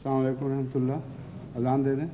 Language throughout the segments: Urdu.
السلام علیکم ورحمۃ اللہ. اذان دے دیں.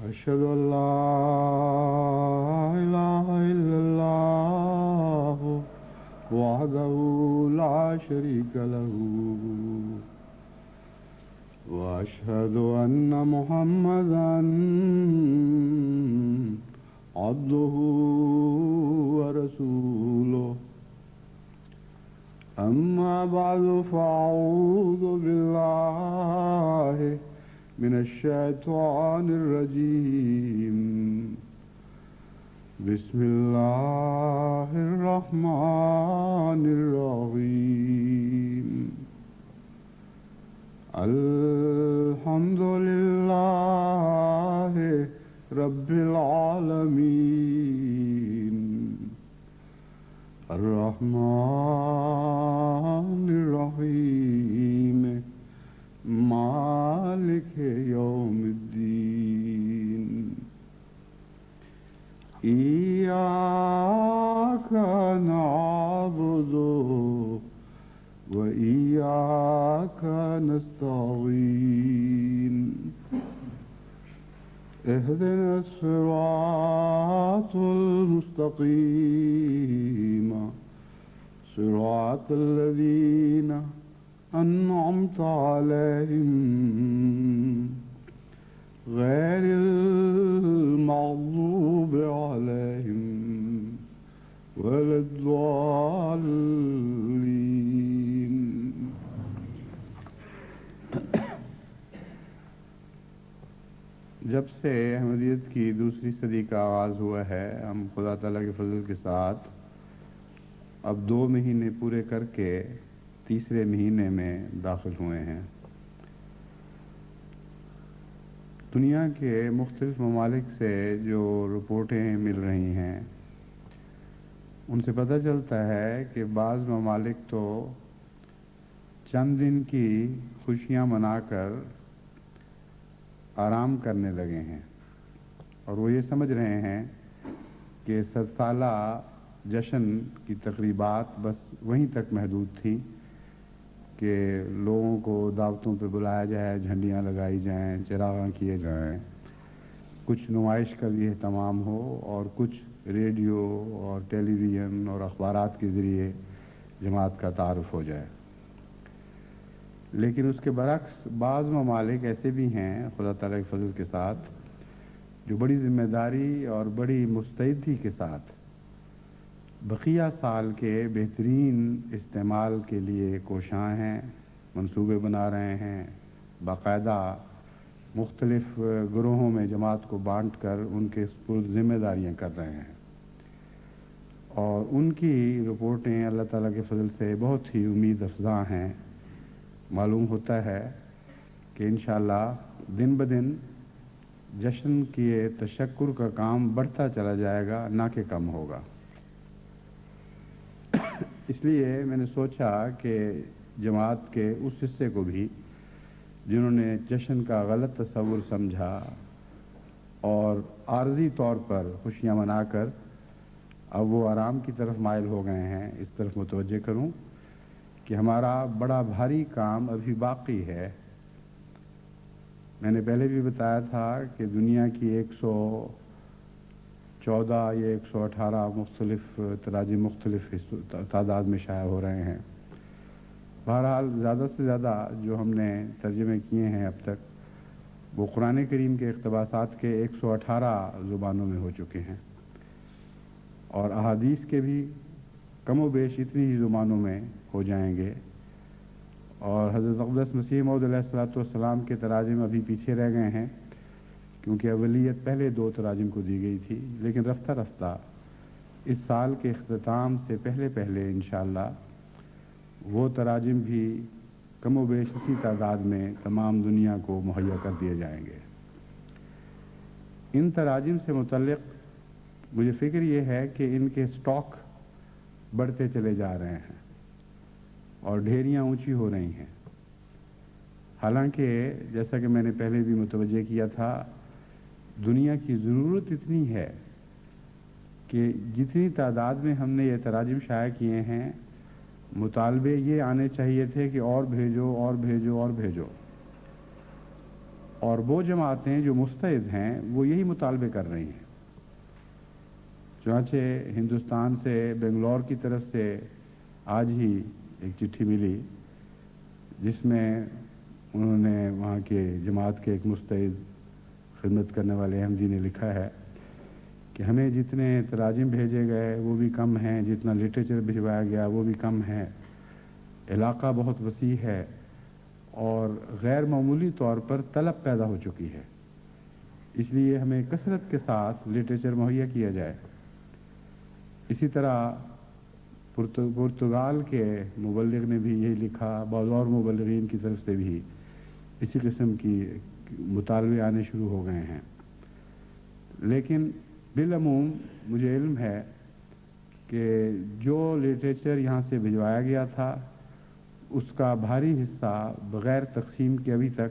أشهد أن لا إله إلا الله وحده لا شريك له وأشهد أن محمدا عبده ورسوله أما بعد فأعوذ بالله من الشيطان الرجيم بسم الله الرحمن الرحيم الحمد لله رب العالمين الرحمن مالك يوم الدين إياك نعبد وإياك نستعين اهدنا الصراط المستقيم صراط الذين أنعمت عليهم غير المغضوب عليهم ولا الضالين. جب سے احمدیت کی دوسری صدی کا آغاز ہوا ہے، ہم خدا تعالیٰ کے فضل کے ساتھ اب 2 مہینے پورے کر کے تیسرے مہینے میں داخل ہوئے ہیں۔ دنیا کے مختلف ممالک سے جو رپورٹیں مل رہی ہیں ان سے پتہ چلتا ہے کہ بعض ممالک تو چند دن کی خوشیاں منا کر آرام کرنے لگے ہیں، اور وہ یہ سمجھ رہے ہیں کہ 100 سالہ جشن کی تقریبات بس وہیں تک محدود تھی کہ لوگوں کو دعوتوں پہ بلایا جائے، جھنڈیاں لگائی جائیں، چراغاں کیے جائیں، کچھ نمائش کا بھی اہتمام ہو، اور کچھ ریڈیو اور ٹیلی ویژن اور اخبارات کے ذریعے جماعت کا تعارف ہو جائے۔ لیکن اس کے برعکس بعض ممالک ایسے بھی ہیں خدا تعالیٰ کے فضل کے ساتھ جو بڑی ذمہ داری اور بڑی مستعدی کے ساتھ بقیہ سال کے بہترین استعمال کے لیے کوشاں ہیں، منصوبے بنا رہے ہیں، باقاعدہ مختلف گروہوں میں جماعت کو بانٹ کر ان کے سپرد ذمہ داریاں کر رہے ہیں، اور ان کی رپورٹیں اللہ تعالیٰ کے فضل سے بہت ہی امید افزاں ہیں۔ معلوم ہوتا ہے کہ انشاءاللہ دن بدن جشن کے تشکر کا کام بڑھتا چلا جائے گا، نہ کہ کم ہوگا۔ اس لیے میں نے سوچا کہ جماعت کے اس حصے کو بھی جنہوں نے جشن کا غلط تصور سمجھا اور عارضی طور پر خوشیاں منا کر اب وہ آرام کی طرف مائل ہو گئے ہیں، اس طرف متوجہ کروں کہ ہمارا بڑا بھاری کام ابھی باقی ہے۔ میں نے پہلے بھی بتایا تھا کہ دنیا کی 114 یا 118 مختلف تراجم مختلف تعداد میں شائع ہو رہے ہیں۔ بہرحال زیادہ سے زیادہ جو ہم نے ترجمے کیے ہیں اب تک وہ قرآن کریم کے اقتباسات کے 118 زبانوں میں ہو چکے ہیں، اور احادیث کے بھی کم و بیش اتنی ہی زبانوں میں ہو جائیں گے، اور حضرت اقدس مسیح موعود علیہ السلام کے تراجم ابھی پیچھے رہ گئے ہیں کیونکہ اولیت پہلے 2 تراجم کو دی گئی تھی، لیکن رفتہ رفتہ اس سال کے اختتام سے پہلے انشاءاللہ وہ تراجم بھی کم و بیش اسی تعداد میں تمام دنیا کو مہیا کر دیے جائیں گے۔ ان تراجم سے متعلق مجھے فکر یہ ہے کہ ان کے سٹاک بڑھتے چلے جا رہے ہیں اور ڈھیریاں اونچی ہو رہی ہیں، حالانکہ جیسا کہ میں نے پہلے بھی متوجہ کیا تھا دنیا کی ضرورت اتنی ہے کہ جتنی تعداد میں ہم نے یہ تراجم شائع کیے ہیں مطالبے یہ آنے چاہیے تھے کہ اور بھیجو اور بھیجو اور بھیجو، اور وہ جماعتیں جو مستعد ہیں وہ یہی مطالبے کر رہی ہیں۔ چنانچہ ہندوستان سے بنگلور کی طرف سے آج ہی ایک چٹھی ملی جس میں انہوں نے وہاں کے جماعت کے ایک مستعد خدمت کرنے والے احمدی نے لکھا ہے کہ ہمیں جتنے تراجم بھیجے گئے وہ بھی کم ہیں، جتنا لٹریچر بھجوایا گیا وہ بھی کم ہے، علاقہ بہت وسیع ہے اور غیر معمولی طور پر طلب پیدا ہو چکی ہے، اس لیے ہمیں کثرت کے ساتھ لٹریچر مہیا کیا جائے۔ اسی طرح پرتگال کے مبلغ نے بھی یہی لکھا، بعض اور مبلغین کی طرف سے بھی اسی قسم کی مطالبے آنے شروع ہو گئے ہیں، لیکن بالعموم مجھے علم ہے کہ جو لٹریچر یہاں سے بھجوایا گیا تھا اس کا بھاری حصہ بغیر تقسیم کے ابھی تک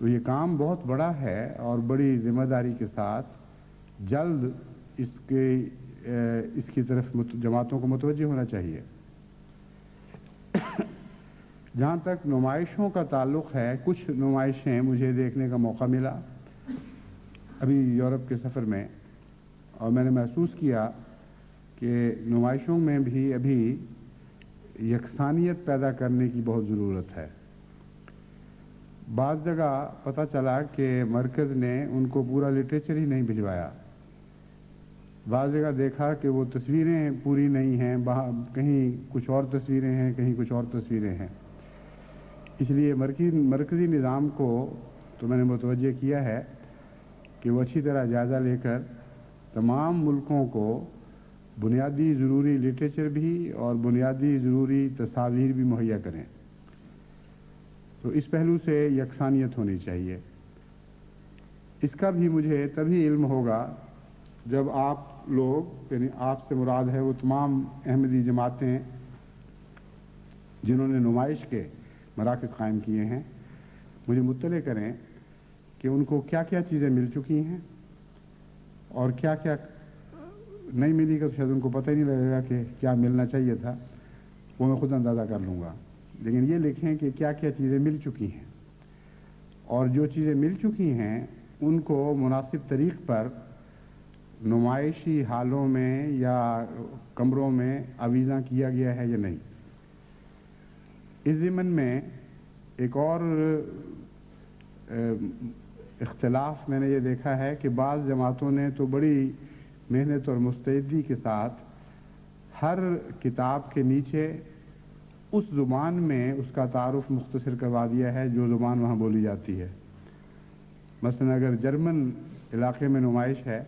تو یہ کام بہت بڑا ہے اور بڑی ذمہ داری کے ساتھ جلد اس کی طرف جماعتوں کو متوجہ ہونا چاہیے۔ جہاں تک نمائشوں کا تعلق ہے، کچھ نمائشیں مجھے دیکھنے کا موقع ملا ابھی یورپ کے سفر میں، اور میں نے محسوس کیا کہ نمائشوں میں بھی ابھی یکسانیت پیدا کرنے کی بہت ضرورت ہے۔ بعض جگہ پتہ چلا کہ مرکز نے ان کو پورا لٹریچر ہی نہیں بھجوایا، بعض جگہ دیکھا کہ وہ تصویریں پوری نہیں ہیں، کہیں کچھ اور تصویریں ہیں، کہیں کچھ اور تصویریں ہیں۔ اس لیے مرکزی نظام کو تو میں نے متوجہ کیا ہے کہ وہ اچھی طرح جائزہ لے کر تمام ملکوں کو بنیادی ضروری لٹریچر بھی اور بنیادی ضروری تصاویر بھی مہیا کریں۔ تو اس پہلو سے یکسانیت ہونی چاہیے۔ اس کا بھی مجھے تبھی علم ہوگا جب آپ لوگ، یعنی آپ سے مراد ہے وہ تمام احمدی جماعتیں جنہوں نے نمائش کے مراکز قائم کیے ہیں، مجھے مطلع کریں کہ ان کو کیا کیا چیزیں مل چکی ہیں اور کیا کیا نہیں ملی، کہ شاید ان کو پتہ ہی نہیں لگے گا کہ کیا ملنا چاہیے تھا، وہ میں خود اندازہ کر لوں گا۔ لیکن یہ لکھیں کہ کیا کیا چیزیں مل چکی ہیں، اور جو چیزیں مل چکی ہیں ان کو مناسب طریق پر نمائشی حالوں میں یا کمروں میں آویزاں کیا گیا ہے یا نہیں۔ اس ضمن میں ایک اور اختلاف میں نے یہ دیکھا ہے کہ بعض جماعتوں نے تو بڑی محنت اور مستعدی کے ساتھ ہر کتاب کے نیچے اس زبان میں اس کا تعارف مختصر کروا دیا ہے جو زبان وہاں بولی جاتی ہے۔ مثلا اگر جرمن علاقے میں نمائش ہے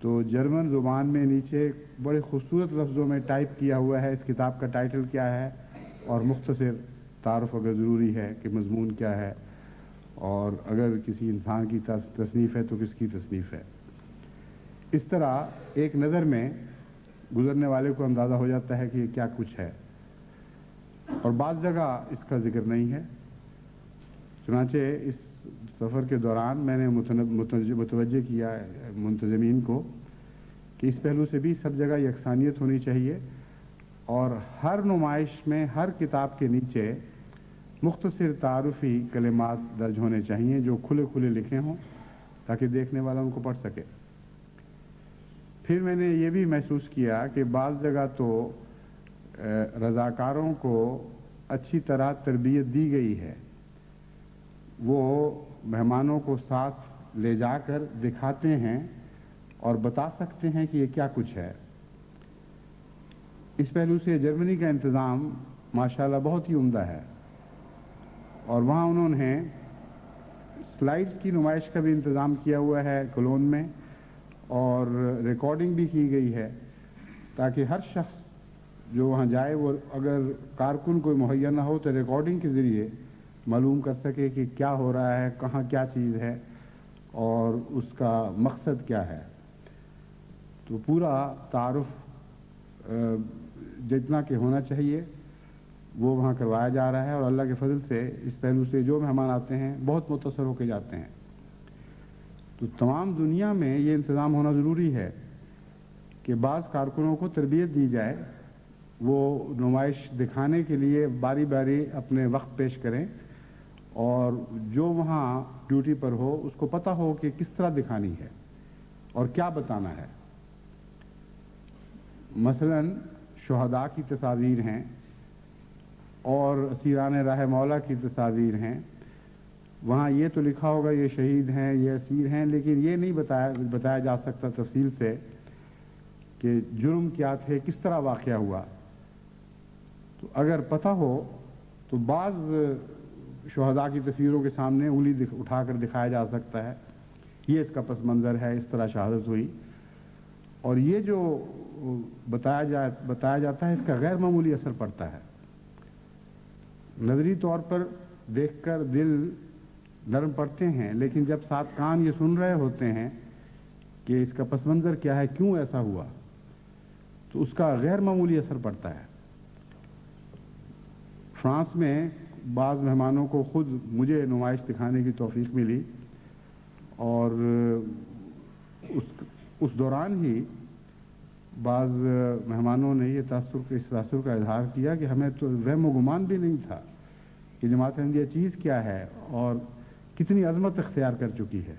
تو جرمن زبان میں نیچے بڑے خوبصورت لفظوں میں ٹائپ کیا ہوا ہے اس کتاب کا ٹائٹل کیا ہے، اور مختصر تعارف اگر ضروری ہے کہ مضمون کیا ہے، اور اگر کسی انسان کی تصنیف ہے تو کس کی تصنیف ہے۔ اس طرح ایک نظر میں گزرنے والے کو اندازہ ہو جاتا ہے کہ یہ کیا کچھ ہے، اور بعض جگہ اس کا ذکر نہیں ہے۔ چنانچہ اس سفر کے دوران میں نے متوجہ کیا منتظمین کو کہ اس پہلو سے بھی سب جگہ یکسانیت ہونی چاہیے، اور ہر نمائش میں ہر کتاب کے نیچے مختصر تعارفی کلمات درج ہونے چاہیے جو کھلے کھلے لکھے ہوں تاکہ دیکھنے والا ان کو پڑھ سکے۔ پھر میں نے یہ بھی محسوس کیا کہ بعض جگہ تو رضاکاروں کو اچھی طرح تربیت دی گئی ہے، وہ مہمانوں کو ساتھ لے جا کر دکھاتے ہیں اور بتا سکتے ہیں کہ یہ کیا کچھ ہے۔ اس پہلو سے جرمنی کا انتظام ماشاءاللہ بہت ہی عمدہ ہے، اور وہاں انہوں نے سلائیڈز کی نمائش کا بھی انتظام کیا ہوا ہے کولون میں، اور ریکارڈنگ بھی کی گئی ہے تاکہ ہر شخص جو وہاں جائے وہ اگر کارکن کوئی مہیا نہ ہو تو ریکارڈنگ کے ذریعے معلوم کر سکے کہ کیا ہو رہا ہے، کہاں کیا چیز ہے اور اس کا مقصد کیا ہے۔ تو پورا تعارف جتنا کہ ہونا چاہیے وہ وہاں کروایا جا رہا ہے، اور اللہ کے فضل سے اس پہلو سے جو مہمان آتے ہیں بہت متاثر ہو کے جاتے ہیں۔ تو تمام دنیا میں یہ انتظام ہونا ضروری ہے کہ بعض کارکنوں کو تربیت دی جائے، وہ نمائش دکھانے کے لیے باری باری اپنے وقت پیش کریں، اور جو وہاں ڈیوٹی پر ہو اس کو پتہ ہو کہ کس طرح دکھانی ہے اور کیا بتانا ہے۔ مثلا شہداء کی تصاویر ہیں اور اسیران راہ مولا کی تصاویر ہیں، وہاں یہ تو لکھا ہوگا یہ شہید ہیں، یہ اسیر ہیں، لیکن یہ نہیں بتایا جا سکتا تفصیل سے کہ جرم کیا تھے، کس طرح واقعہ ہوا۔ تو اگر پتہ ہو تو بعض شہداء کی تصویروں کے سامنے انگلی اٹھا کر دکھایا جا سکتا ہے، یہ اس کا پس منظر ہے، اس طرح شہادت ہوئی۔ اور یہ جو بتایا جاتا ہے اس کا غیر معمولی اثر پڑتا ہے۔ نظری طور پر دیکھ کر دل نرم پڑتے ہیں، لیکن جب ساتھ کان یہ سن رہے ہوتے ہیں کہ اس کا پس منظر کیا ہے، کیوں ایسا ہوا، تو اس کا غیر معمولی اثر پڑتا ہے۔ فرانس میں بعض مہمانوں کو خود مجھے نمائش دکھانے کی توفیق ملی اور اس دوران ہی بعض مہمانوں نے اس تاثر کا اظہار کیا کہ ہمیں تو وہم و گمان بھی نہیں تھا کہ جماعت احمدیہ چیز کیا ہے اور کتنی عظمت اختیار کر چکی ہے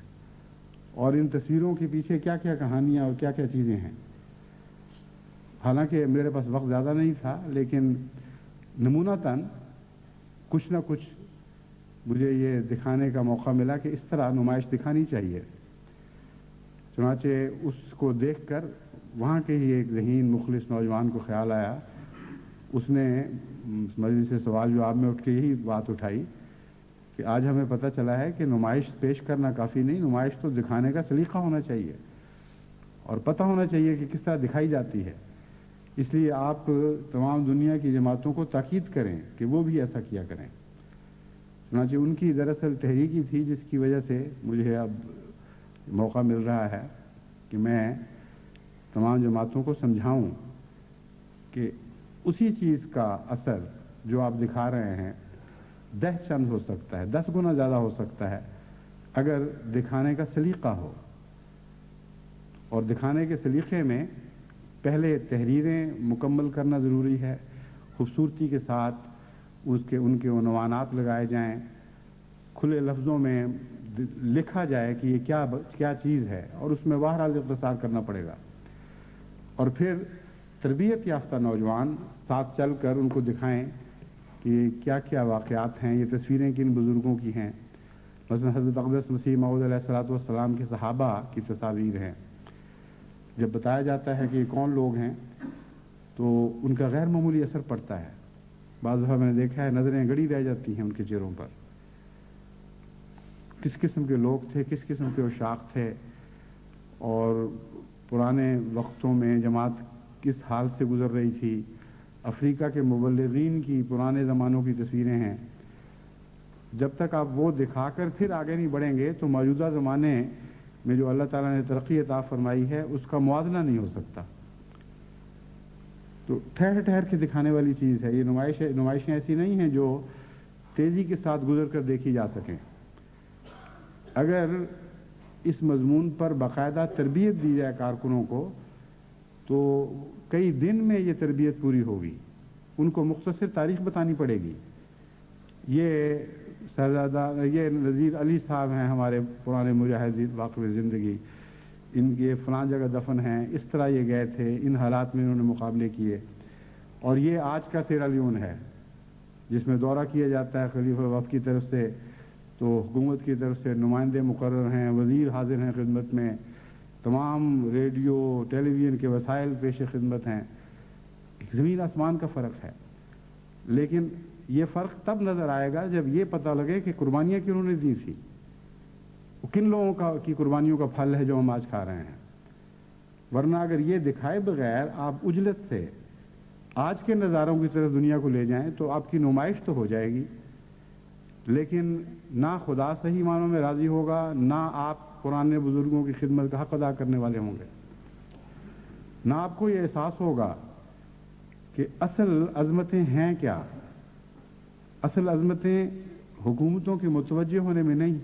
اور ان تصویروں کے پیچھے کیا کیا کہانیاں اور کیا کیا چیزیں ہیں۔ حالانکہ میرے پاس وقت زیادہ نہیں تھا، لیکن نمونتاً کچھ نہ کچھ مجھے یہ دکھانے کا موقع ملا کہ اس طرح نمائش دکھانی چاہیے۔ چنانچہ اس کو دیکھ کر وہاں کے ہی ایک ذہین مخلص نوجوان کو خیال آیا، اس نے مجلس سے سوال جواب میں اٹھ کے یہی بات اٹھائی کہ آج ہمیں پتہ چلا ہے کہ نمائش پیش کرنا کافی نہیں، نمائش تو دکھانے کا سلیقہ ہونا چاہیے اور پتہ ہونا چاہیے کہ کس طرح دکھائی جاتی ہے۔ اس لیے آپ تمام دنیا کی جماعتوں کو تاکید کریں کہ وہ بھی ایسا کیا کریں۔ چنانچہ ان کی دراصل تحریکی تھی جس کی وجہ سے مجھے اب موقع مل رہا ہے کہ میں تمام جماعتوں کو سمجھاؤں کہ اسی چیز کا اثر جو آپ دکھا رہے ہیں 10 چند ہو سکتا ہے، 10 گنا زیادہ ہو سکتا ہے اگر دکھانے کا سلیقہ ہو۔ اور دکھانے کے سلیقے میں پہلے تحریریں مکمل کرنا ضروری ہے، خوبصورتی کے ساتھ ان کے عنوانات لگائے جائیں، کھلے لفظوں میں لکھا جائے کہ یہ کیا چیز ہے، اور اس میں بہرحال اختصار کرنا پڑے گا۔ اور پھر تربیت یافتہ نوجوان ساتھ چل کر ان کو دکھائیں کہ کیا کیا واقعات ہیں، یہ تصویریں کن بزرگوں کی ہیں۔ مثلا حضرت اقدس مسیح موعود علیہ السلام کے صحابہ کی تصاویر ہیں۔ جب بتایا جاتا ہے کہ یہ کون لوگ ہیں تو ان کا غیر معمولی اثر پڑتا ہے۔ بعض دفعہ میں نے دیکھا ہے نظریں گڑی رہ جاتی ہیں ان کے چہروں پر۔ کس قسم کے لوگ تھے، کس قسم کے عشاق تھے، اور پرانے وقتوں میں جماعت کس حال سے گزر رہی تھی۔ افریقہ کے مبلغین کی پرانے زمانوں کی تصویریں ہیں۔ جب تک آپ وہ دکھا کر پھر آگے نہیں بڑھیں گے تو موجودہ زمانے میں جو اللہ تعالیٰ نے ترقی عطا فرمائی ہے اس کا موازنہ نہیں ہو سکتا۔ تو ٹھہر ٹھہر کے دکھانے والی چیز ہے یہ نمائشیں ایسی نہیں ہیں جو تیزی کے ساتھ گزر کر دیکھی جا سکیں۔ اگر اس مضمون پر باقاعدہ تربیت دی جائے کارکنوں کو تو کئی دن میں یہ تربیت پوری ہوگی۔ ان کو مختصر تاریخ بتانی پڑے گی۔ یہ نذیر علی صاحب ہیں ہمارے پرانے مجاہد واقف زندگی، ان کے فلاں جگہ دفن ہیں، اس طرح یہ گئے تھے، ان حالات میں انہوں نے مقابلے کیے۔ اور یہ آج کا سیرا لیون ہے جس میں دورہ کیا جاتا ہے خلیفہ وفد کی طرف سے، تو حکومت کی طرف سے نمائندے مقرر ہیں، وزیر حاضر ہیں خدمت میں، تمام ریڈیو ٹیلی ویژن کے وسائل پیش خدمت ہیں۔ زمین آسمان کا فرق ہے، لیکن یہ فرق تب نظر آئے گا جب یہ پتہ لگے کہ قربانیاں کنہوں نے دی تھی، کن لوگوں کی قربانیوں کا پھل ہے جو ہم آج کھا رہے ہیں۔ ورنہ اگر یہ دکھائے بغیر آپ عجلت سے آج کے نظاروں کی طرف دنیا کو لے جائیں تو آپ کی نمائش تو ہو جائے گی، لیکن نہ خدا صحیح معنوں میں راضی ہوگا، نہ آپ پرانے بزرگوں کی خدمت کا حق ادا کرنے والے ہوں گے، نہ آپ کو یہ احساس ہوگا کہ اصل عظمتیں ہیں کیا۔ اصل عظمتیں حکومتوں کے متوجہ ہونے میں نہیں،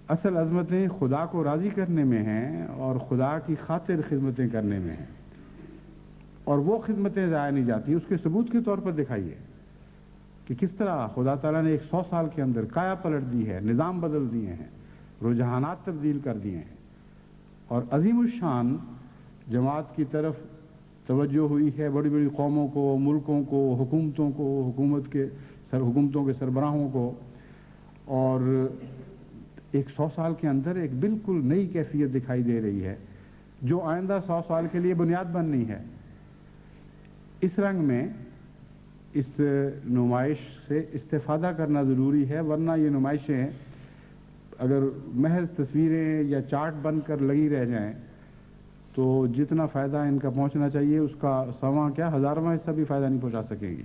اصل عظمتیں خدا کو راضی کرنے میں ہیں اور خدا کی خاطر خدمتیں کرنے میں ہیں، اور وہ خدمتیں ضائع نہیں جاتی۔ اس کے ثبوت کے طور پر دکھائیے کہ کس طرح خدا تعالیٰ نے 100 سال کے اندر کایا پلٹ دی ہے، نظام بدل دیے ہیں، رجحانات تبدیل کر دیے ہیں، اور عظیم الشان جماعت کی طرف توجہ ہوئی ہے، بڑی بڑی قوموں کو، ملکوں کو، حکومتوں کو، حکومتوں کے سربراہوں کو، اور 100 سال کے اندر ایک بالکل نئی کیفیت دکھائی دے رہی ہے جو آئندہ 100 سال کے لیے بنیاد بننی ہے۔ اس رنگ میں اس نمائش سے استفادہ کرنا ضروری ہے، ورنہ یہ نمائشیں اگر محض تصویریں یا چارٹ بن کر لگی رہ جائیں تو جتنا فائدہ ان کا پہنچنا چاہیے اس کا 100واں کیا 1000واں حصہ بھی فائدہ نہیں پہنچا سکے گی۔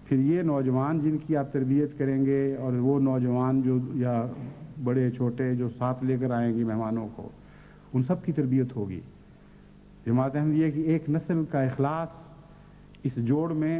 پھر یہ نوجوان جن کی آپ تربیت کریں گے اور وہ نوجوان جو یا بڑے چھوٹے جو ساتھ لے کر آئیں گے مہمانوں کو، ان سب کی تربیت ہوگی۔ جماعت احمدیہ کی ایک نسل کا اخلاص اس جوڑ میں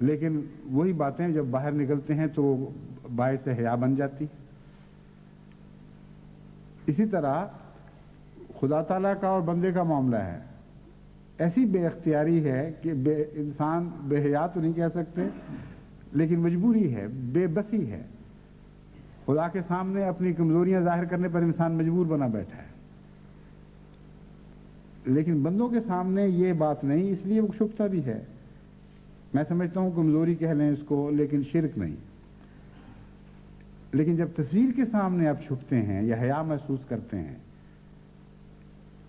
لیکن وہی باتیں جب باہر نکلتے ہیں تو باعث حیا بن جاتی. اسی طرح خدا تعالیٰ کا اور بندے کا معاملہ ہے. ایسی بے اختیاری ہے کہ انسان بے حیا تو نہیں کہہ سکتے لیکن مجبوری ہے, بے بسی ہے. خدا کے سامنے اپنی کمزوریاں ظاہر کرنے پر انسان مجبور بنا بیٹھا ہے, لیکن بندوں کے سامنے یہ بات نہیں, اس لیے وہ شبہہ بھی ہے. میں سمجھتا ہوں کمزوری کہہ لیں اس کو, لیکن شرک نہیں. لیکن جب تصویر کے سامنے آپ چھپتے ہیں یا حیا محسوس کرتے ہیں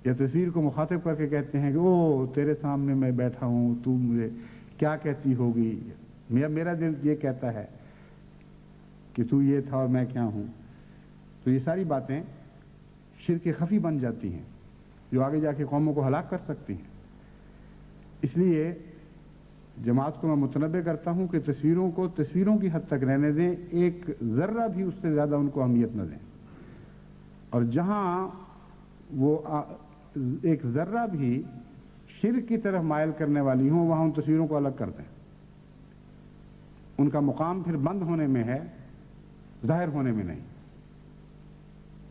یا تصویر کو مخاطب کر کے کہتے ہیں کہ او تیرے سامنے میں بیٹھا ہوں, تو مجھے کیا کہتی ہوگی, میرا دل یہ کہتا ہے کہ تو یہ تھا اور میں کیا ہوں, تو یہ ساری باتیں شرک خفی بن جاتی ہیں جو آگے جا کے قوموں کو ہلاک کر سکتی ہیں. اس لیے جماعت کو میں متنبہ کرتا ہوں کہ تصویروں کو تصویروں کی حد تک رہنے دیں, ایک ذرہ بھی اس سے زیادہ ان کو اہمیت نہ دیں, اور جہاں وہ ایک ذرہ بھی شرک کی طرف مائل کرنے والی ہوں وہاں ان تصویروں کو الگ کر دیں. ان کا مقام پھر بند ہونے میں ہے, ظاہر ہونے میں نہیں.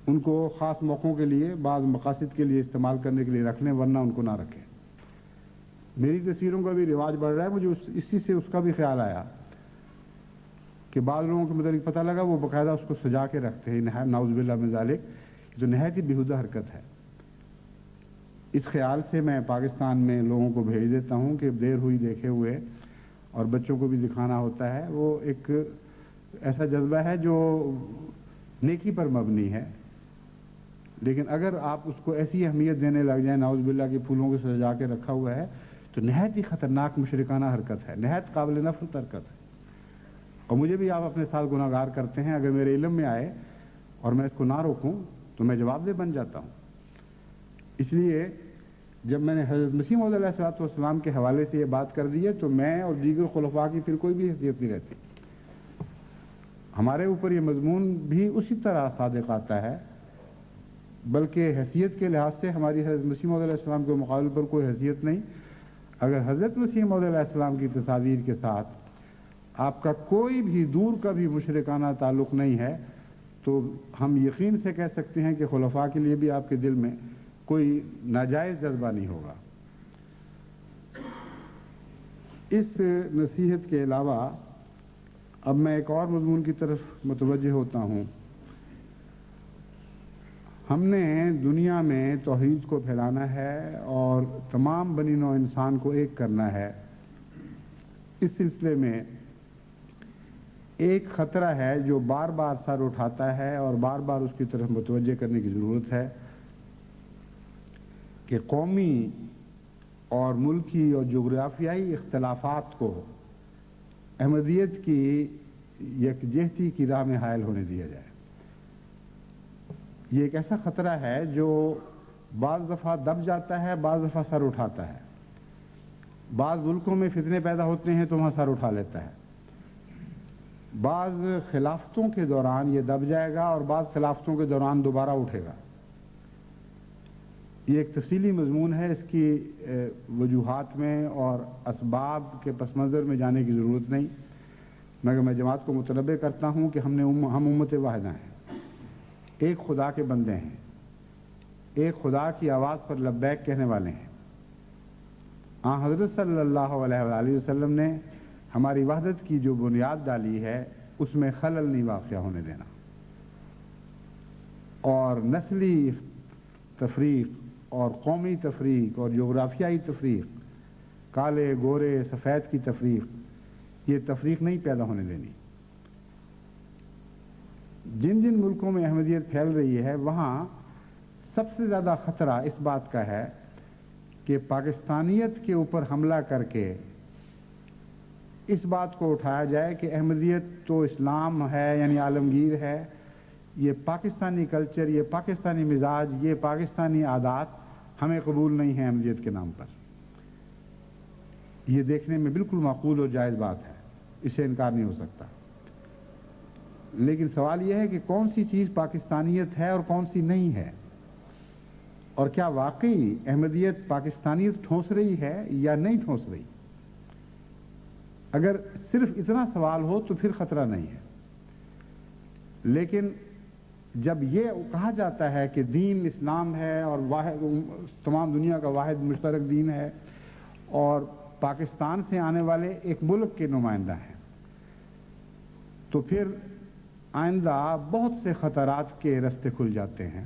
ان کو خاص موقعوں کے لیے, بعض مقاصد کے لیے استعمال کرنے کے لیے رکھ لیں, ورنہ ان کو نہ رکھیں. میری تصویروں کا بھی رواج بڑھ رہا ہے. مجھے اسی سے اس کا بھی خیال آیا کہ بعض لوگوں کے متعلق پتہ لگا وہ باقاعدہ اس کو سجا کے رکھتے ہیں, نعوذ باللہ من ذالک, جو نہایت ہی بیہودہ حرکت ہے. اس خیال سے میں پاکستان میں لوگوں کو بھیج دیتا ہوں کہ دیر ہوئی دیکھے ہوئے, اور بچوں کو بھی دکھانا ہوتا ہے. وہ ایک ایسا جذبہ ہے جو نیکی پر مبنی ہے, لیکن اگر آپ اس کو ایسی اہمیت دینے لگ جائیں, نعوذ باللہ کے پھولوں کو سجا کے رکھا ہوا ہے, تو نہایت ہی خطرناک مشرکانہ حرکت ہے, نہایت قابل نفرت حرکت ہے. اور مجھے بھی آپ اپنے ساتھ گناہگار کرتے ہیں, اگر میرے علم میں آئے اور میں اس کو نہ روکوں تو میں جواب دہ بن جاتا ہوں. اس لیے جب میں نے حضرت مسیح موعود علیہ السلام کے حوالے سے یہ بات کر دی ہے تو میں اور دیگر خلفاء کی پھر کوئی بھی حیثیت نہیں رہتی. ہمارے اوپر یہ مضمون بھی اسی طرح صادق آتا ہے, بلکہ حیثیت کے لحاظ سے ہماری حضرت مسیح موعود علیہ السلام کے مقابلے پر کوئی حیثیت نہیں. اگر حضرت مسیح موعود علیہ السلام کی تصاویر کے ساتھ آپ کا کوئی بھی دور کا بھی مشرکانہ تعلق نہیں ہے تو ہم یقین سے کہہ سکتے ہیں کہ خلفاء کے لیے بھی آپ کے دل میں کوئی ناجائز جذبہ نہیں ہوگا. اس نصیحت کے علاوہ اب میں ایک اور مضمون کی طرف متوجہ ہوتا ہوں. ہم نے دنیا میں توحید کو پھیلانا ہے اور تمام بنی نوع انسان کو ایک کرنا ہے. اس سلسلے میں ایک خطرہ ہے جو بار بار سر اٹھاتا ہے اور بار بار اس کی طرف متوجہ کرنے کی ضرورت ہے کہ قومی اور ملکی اور جغرافیائی اختلافات کو احمدیت کی یکجہتی کی راہ میں حائل ہونے دیا جائے. یہ ایک ایسا خطرہ ہے جو بعض دفعہ دب جاتا ہے, بعض دفعہ سر اٹھاتا ہے. بعض ملکوں میں فتنے پیدا ہوتے ہیں تو وہاں سر اٹھا لیتا ہے. بعض خلافتوں کے دوران یہ دب جائے گا اور بعض خلافتوں کے دوران دوبارہ اٹھے گا. یہ ایک تفصیلی مضمون ہے, اس کی وجوہات میں اور اسباب کے پس منظر میں جانے کی ضرورت نہیں, مگر میں جماعت کو متنبہ کرتا ہوں کہ ہم امت واحدہ ہیں, ایک خدا کے بندے ہیں, ایک خدا کی آواز پر لبیک کہنے والے ہیں. حضرت صلی اللہ علیہ وآلہ وسلم نے ہماری وحدت کی جو بنیاد ڈالی ہے اس میں خلل نہیں واقع ہونے دینا, اور نسلی تفریق اور قومی تفریق اور جغرافیائی تفریق, کالے گورے سفید کی تفریق, یہ تفریق نہیں پیدا ہونے دینی. جن جن ملکوں میں احمدیت پھیل رہی ہے وہاں سب سے زیادہ خطرہ اس بات کا ہے کہ پاکستانیت کے اوپر حملہ کر کے اس بات کو اٹھایا جائے کہ احمدیت تو اسلام ہے, یعنی عالمگیر ہے, یہ پاکستانی کلچر, یہ پاکستانی مزاج, یہ پاکستانی عادات ہمیں قبول نہیں ہیں احمدیت کے نام پر. یہ دیکھنے میں بالکل معقول اور جائز بات ہے, اس سے انکار نہیں ہو سکتا. لیکن سوال یہ ہے کہ کون سی چیز پاکستانیت ہے اور کون سی نہیں ہے, اور کیا واقعی احمدیت پاکستانیت ٹھونس رہی ہے یا نہیں ٹھونس رہی. اگر صرف اتنا سوال ہو تو پھر خطرہ نہیں ہے، لیکن جب یہ کہا جاتا ہے کہ دین اسلام ہے اور واحد تمام دنیا کا واحد مشترک دین ہے اور پاکستان سے آنے والے ایک ملک کے نمائندہ ہیں، تو پھر آئندہ بہت سے خطرات کے راستے کھل جاتے ہیں،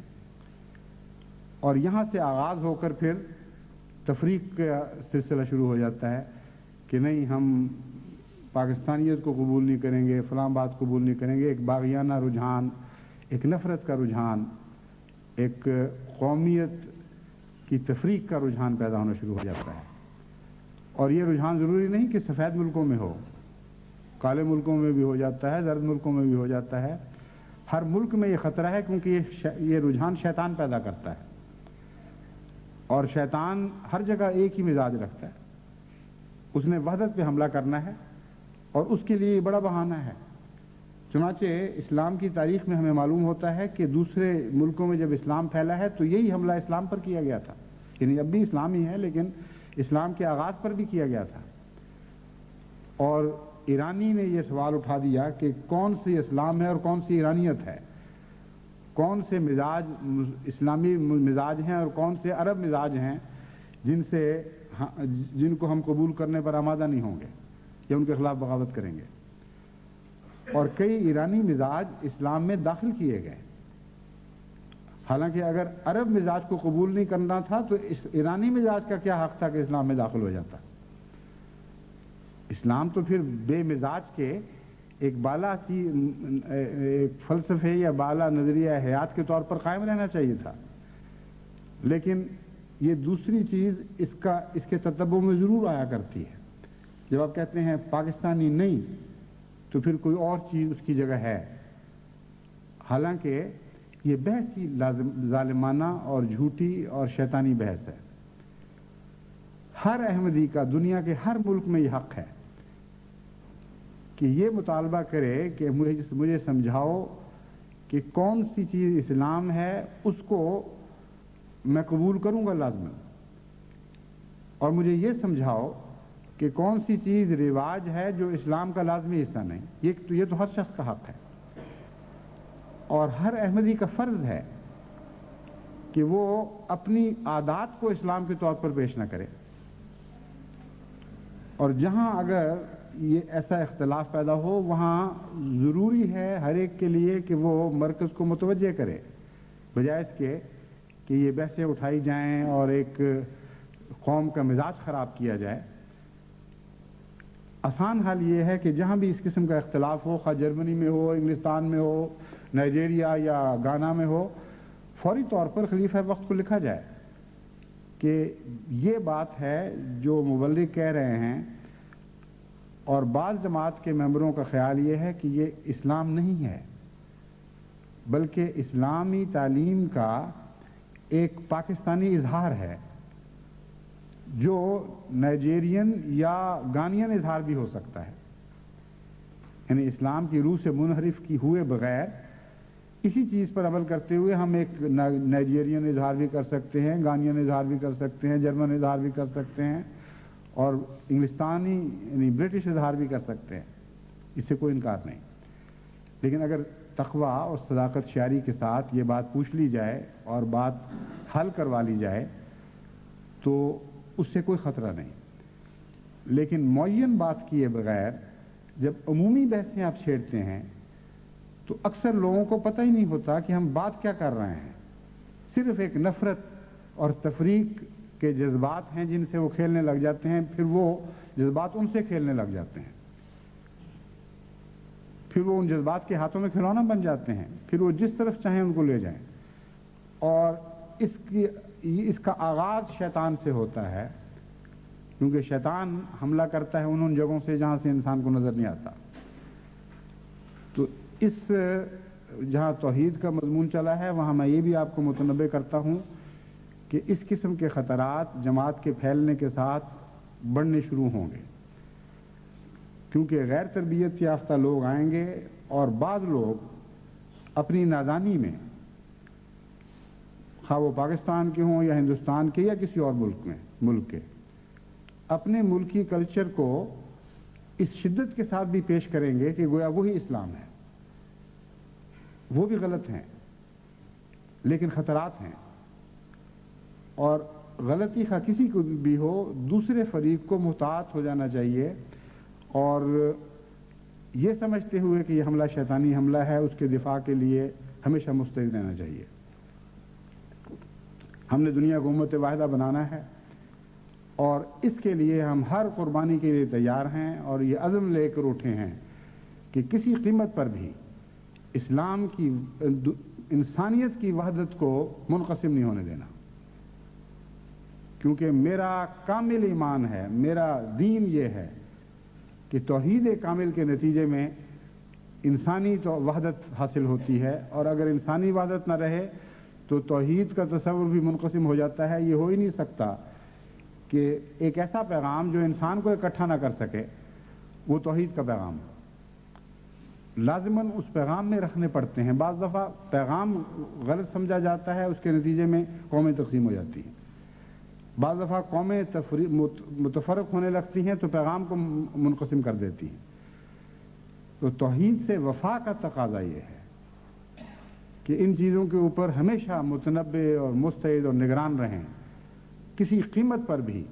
اور یہاں سے آغاز ہو کر پھر تفریق کا سلسلہ شروع ہو جاتا ہے کہ نہیں ہم پاکستانیت کو قبول نہیں کریں گے، فلاں بات قبول نہیں کریں گے، ایک باغیانہ رجحان، ایک نفرت کا رجحان، ایک قومیت کی تفریق کا رجحان پیدا ہونا شروع ہو جاتا ہے۔ اور یہ رجحان ضروری نہیں کہ سفید ملکوں میں ہو، کالے ملکوں میں بھی ہو جاتا ہے، زرد ملکوں میں بھی ہو جاتا ہے، ہر ملک میں یہ خطرہ ہے، کیونکہ یہ رجحان شیطان پیدا کرتا ہے، اور شیطان ہر جگہ ایک ہی مزاج رکھتا ہے، اس نے وحدت پہ حملہ کرنا ہے اور اس کے لیے یہ بڑا بہانہ ہے۔ چنانچہ اسلام کی تاریخ میں ہمیں معلوم ہوتا ہے کہ دوسرے ملکوں میں جب اسلام پھیلا ہے تو یہی حملہ اسلام پر کیا گیا تھا، یعنی اب بھی اسلام ہی ہے لیکن اسلام کے آغاز پر بھی کیا گیا تھا، اور ایرانی نے یہ سوال اٹھا دیا کہ کون سی اسلام ہے اور کون سی ایرانیت ہے، کون سے مزاج اسلامی مزاج ہیں اور کون سے عرب مزاج ہیں جن کو ہم قبول کرنے پر آمادہ نہیں ہوں گے یا ان کے خلاف بغاوت کریں گے۔ اور کئی ایرانی مزاج اسلام میں داخل کیے گئے، حالانکہ اگر عرب مزاج کو قبول نہیں کرنا تھا تو اس ایرانی مزاج کا کیا حق تھا کہ اسلام میں داخل ہو جاتا؟ اسلام تو پھر بے مزاج کے ایک بالا ایک فلسفے یا بالا نظریہ حیات کے طور پر قائم رہنا چاہیے تھا، لیکن یہ دوسری چیز اس کے تتبع میں ضرور آیا کرتی ہے۔ جب آپ کہتے ہیں پاکستانی نہیں تو پھر کوئی اور چیز اس کی جگہ ہے، حالانکہ یہ بحث ہی ظالمانہ اور جھوٹی اور شیطانی بحث ہے۔ ہر احمدی کا دنیا کے ہر ملک میں یہ حق ہے کہ یہ مطالبہ کرے کہ مجھے سمجھاؤ کہ کون سی چیز اسلام ہے، اس کو میں قبول کروں گا لازماً، اور مجھے یہ سمجھاؤ کہ کون سی چیز رواج ہے جو اسلام کا لازمی حصہ نہیں۔ یہ تو ہر شخص کا حق ہے، اور ہر احمدی کا فرض ہے کہ وہ اپنی عادات کو اسلام کے طور پر پیش نہ کرے، اور جہاں اگر یہ ایسا اختلاف پیدا ہو وہاں ضروری ہے ہر ایک کے لیے کہ وہ مرکز کو متوجہ کرے، بجائے اس کے کہ یہ بحثیں اٹھائی جائیں اور ایک قوم کا مزاج خراب کیا جائے۔ آسان حال یہ ہے کہ جہاں بھی اس قسم کا اختلاف ہو، خواہ جرمنی میں ہو، انگلستان میں ہو، نائجیریا یا گانا میں ہو، فوری طور پر خلیفہ وقت کو لکھا جائے کہ یہ بات ہے جو مبلغ کہہ رہے ہیں، اور بعض جماعت کے ممبروں کا خیال یہ ہے کہ یہ اسلام نہیں ہے بلکہ اسلامی تعلیم کا ایک پاکستانی اظہار ہے، جو نائجیرین یا گانین اظہار بھی ہو سکتا ہے، یعنی اسلام کی روح سے منحرف کی ہوئے بغیر اسی چیز پر عمل کرتے ہوئے ہم ایک نائجیرین اظہار بھی کر سکتے ہیں، گانین اظہار بھی کر سکتے ہیں، جرمن اظہار بھی کر سکتے ہیں، اور انگلستانی یعنی برٹش اظہار بھی کر سکتے ہیں، اس سے کوئی انکار نہیں۔ لیکن اگر تقوی اور صداقت شعری کے ساتھ یہ بات پوچھ لی جائے اور بات حل کروا لی جائے تو اس سے کوئی خطرہ نہیں، لیکن معین بات کیے بغیر جب عمومی بحثیں آپ چھیڑتے ہیں تو اکثر لوگوں کو پتہ ہی نہیں ہوتا کہ ہم بات کیا کر رہے ہیں، صرف ایک نفرت اور تفریق کے جذبات ہیں جن سے وہ کھیلنے لگ جاتے ہیں، پھر وہ جذبات ان سے کھیلنے لگ جاتے ہیں، پھر وہ ان جذبات کے ہاتھوں میں کھلونا بن جاتے ہیں، پھر وہ جس طرف چاہیں ان کو لے جائیں، اور اس کا آغاز شیطان سے ہوتا ہے، کیونکہ شیطان حملہ کرتا ہے ان جگہوں سے جہاں سے انسان کو نظر نہیں آتا۔ تو جہاں توحید کا مضمون چلا ہے وہاں میں یہ بھی آپ کو متنبہ کرتا ہوں کہ اس قسم کے خطرات جماعت کے پھیلنے کے ساتھ بڑھنے شروع ہوں گے، کیونکہ غیر تربیت یافتہ لوگ آئیں گے، اور بعض لوگ اپنی نادانی میں، خواہ وہ پاکستان کے ہوں یا ہندوستان کے یا کسی اور ملک کے، اپنے ملکی کلچر کو اس شدت کے ساتھ بھی پیش کریں گے کہ گویا وہی اسلام ہے. وہ بھی غلط ہیں لیکن خطرات ہیں، اور غلطی خواہ کسی کو بھی ہو دوسرے فریق کو محتاط ہو جانا چاہیے اور یہ سمجھتے ہوئے کہ یہ حملہ شیطانی حملہ ہے اس کے دفاع کے لیے ہمیشہ مستعد رہنا چاہیے. ہم نے دنیا کو امت واحدہ بنانا ہے اور اس کے لیے ہم ہر قربانی کے لیے تیار ہیں اور یہ عزم لے کر اٹھے ہیں کہ کسی قیمت پر بھی اسلام کی انسانیت کی وحدت کو منقسم نہیں ہونے دینا، کیونکہ میرا کامل ایمان ہے، میرا دین یہ ہے کہ توحید کامل کے نتیجے میں انسانی وحدت حاصل ہوتی ہے، اور اگر انسانی وحدت نہ رہے تو توحید کا تصور بھی منقسم ہو جاتا ہے. یہ ہو ہی نہیں سکتا کہ ایک ایسا پیغام جو انسان کو اکٹھا نہ کر سکے وہ توحید کا پیغام ہے. لازماً اس پیغام میں رکھنے پڑتے ہیں. بعض دفعہ پیغام غلط سمجھا جاتا ہے، اس کے نتیجے میں قومیں تقسیم ہو جاتی ہیں. بعض دفعہ قومیں متفرق ہونے لگتی ہیں تو پیغام کو منقسم کر دیتی ہیں. تو توحید سے وفا کا تقاضا یہ ہے کہ ان چیزوں کے اوپر ہمیشہ متنبع اور مستعد اور نگران رہیں. کسی قیمت پر بھی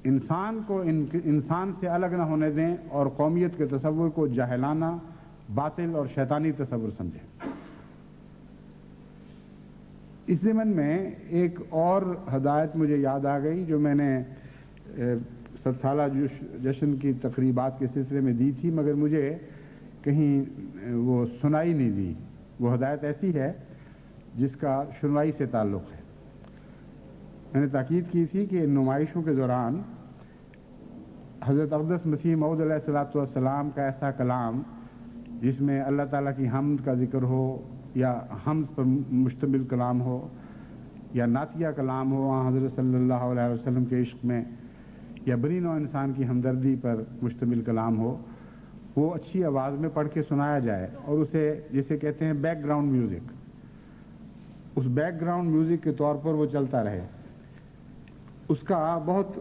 انسان کو انسان سے الگ نہ ہونے دیں اور قومیت کے تصور کو جاہلانہ، باطل اور شیطانی تصور سمجھیں. اس ضمن میں ایک اور ہدایت مجھے یاد آ گئی جو میں نے 7 سالہ جشن کی تقریبات کے سلسلے میں دی تھی، مگر مجھے کہیں وہ سنائی نہیں دی. وہ ہدایت ایسی ہے جس کا شنوائی سے تعلق ہے. میں نے تاکید کی تھی کہ ان نمائشوں کے دوران حضرت اقدس مسیح موعود علیہ الصلوۃ والسلام کا ایسا کلام جس میں اللہ تعالیٰ کی حمد کا ذکر ہو یا حمد پر مشتمل کلام ہو یا نعتیہ کلام ہو حضرت صلی اللہ علیہ وسلم کے عشق میں، یا بنی نوع انسان کی ہمدردی پر مشتمل کلام ہو، وہ اچھی آواز میں پڑھ کے سنایا جائے اور اسے جسے کہتے ہیں بیک گراؤنڈ میوزک، اس بیک گراؤنڈ میوزک کے طور پر وہ چلتا رہے. اس کا بہت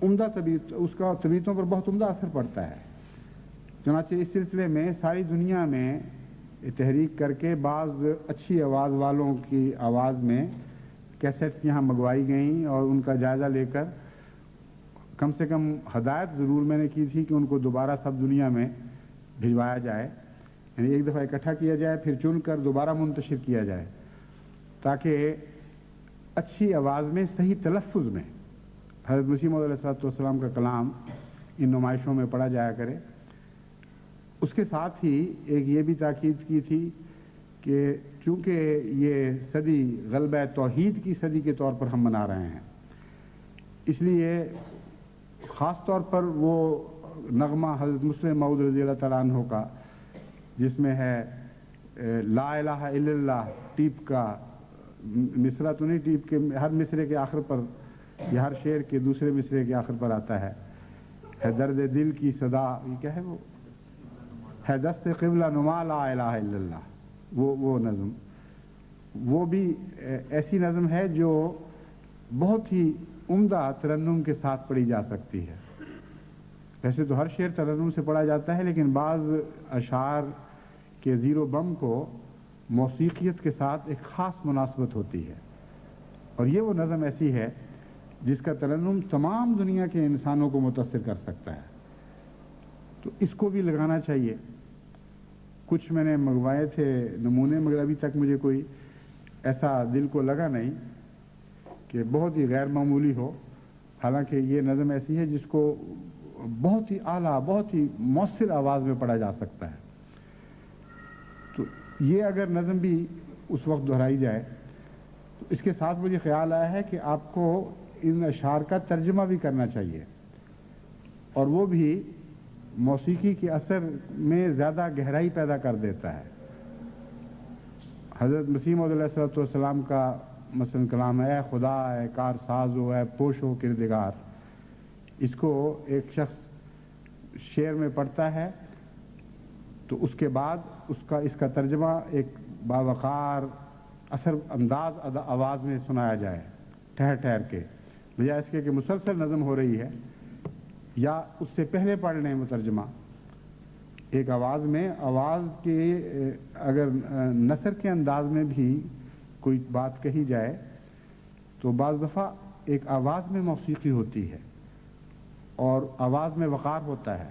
عمدہ طبیعتوں پر بہت عمدہ اثر پڑتا ہے. چنانچہ اس سلسلے میں ساری دنیا میں تحریک کر کے بعض اچھی آواز والوں کی آواز میں کیسٹس یہاں منگوائی گئیں اور ان کا جائزہ لے کر کم سے کم ہدایت ضرور میں نے کی تھی کہ ان کو دوبارہ سب دنیا میں بھجوایا جائے، یعنی ایک دفعہ اکٹھا کیا جائے پھر چن کر دوبارہ منتشر کیا جائے تاکہ اچھی آواز میں صحیح تلفظ میں حضرت مسیح موعود علیہ السلام کا کلام ان نمائشوں میں پڑھا جایا کرے. اس کے ساتھ ہی ایک یہ بھی تاکید کی تھی کہ چونکہ یہ صدی غلبہ توحید کی صدی کے طور پر ہم منا رہے ہیں، اس لیے خاص طور پر وہ نغمہ حضرت مسلم موعود رضی اللہ تعالیٰ عنہ کا جس میں ہے لا الہ الا اللہ، ٹیپ کا مصرع تو نہیں، ٹیپ کے ہر مصرے کے آخر پر یا ہر شعر کے دوسرے مصرے کے آخر پر آتا ہے درد دل کی صدا، یہ کیا ہے، وہ ہے دست قبلہ نما لا الہ الا اللہ. وہ نظم وہ بھی ایسی نظم ہے جو بہت ہی عمدہ ترنم کے ساتھ پڑھی جا سکتی ہے. ویسے تو ہر شعر ترنم سے پڑھا جاتا ہے لیکن بعض اشعار کے زیر و بم کو موسیقیت کے ساتھ ایک خاص مناسبت ہوتی ہے، اور یہ وہ نظم ایسی ہے جس کا ترنم تمام دنیا کے انسانوں کو متاثر کر سکتا ہے. تو اس کو بھی لگانا چاہیے. کچھ میں نے منگوائے تھے نمونے، مگر ابھی تک مجھے کوئی ایسا دل کو لگا نہیں کہ بہت ہی غیر معمولی ہو، حالانکہ یہ نظم ایسی ہے جس کو بہت ہی اعلیٰ، بہت ہی مؤثر آواز میں پڑھا جا سکتا ہے. تو یہ اگر نظم بھی اس وقت دہرائی جائے تو اس کے ساتھ مجھے خیال آیا ہے کہ آپ کو ان اشعار کا ترجمہ بھی کرنا چاہیے، اور وہ بھی موسیقی کے اثر میں زیادہ گہرائی پیدا کر دیتا ہے. حضرت مسیح موعود علیہ السلام کا مثلا کلام ہے، اے خدا، اے کار ساز ہو، اے پوش ہو کردگار. اس کو ایک شخص شعر میں پڑھتا ہے تو اس کے بعد اس کا ترجمہ ایک باوقار اثر انداز آواز میں سنایا جائے ٹھہر ٹھہر کے، بجائے اس کے کہ مسلسل نظم ہو رہی ہے یا اس سے پہلے پڑھ لیں مترجمہ ایک آواز میں، آواز کے اگر نثر کے انداز میں بھی کوئی بات کہی جائے تو بعض دفعہ ایک آواز میں موسیقی ہوتی ہے اور آواز میں وقار ہوتا ہے،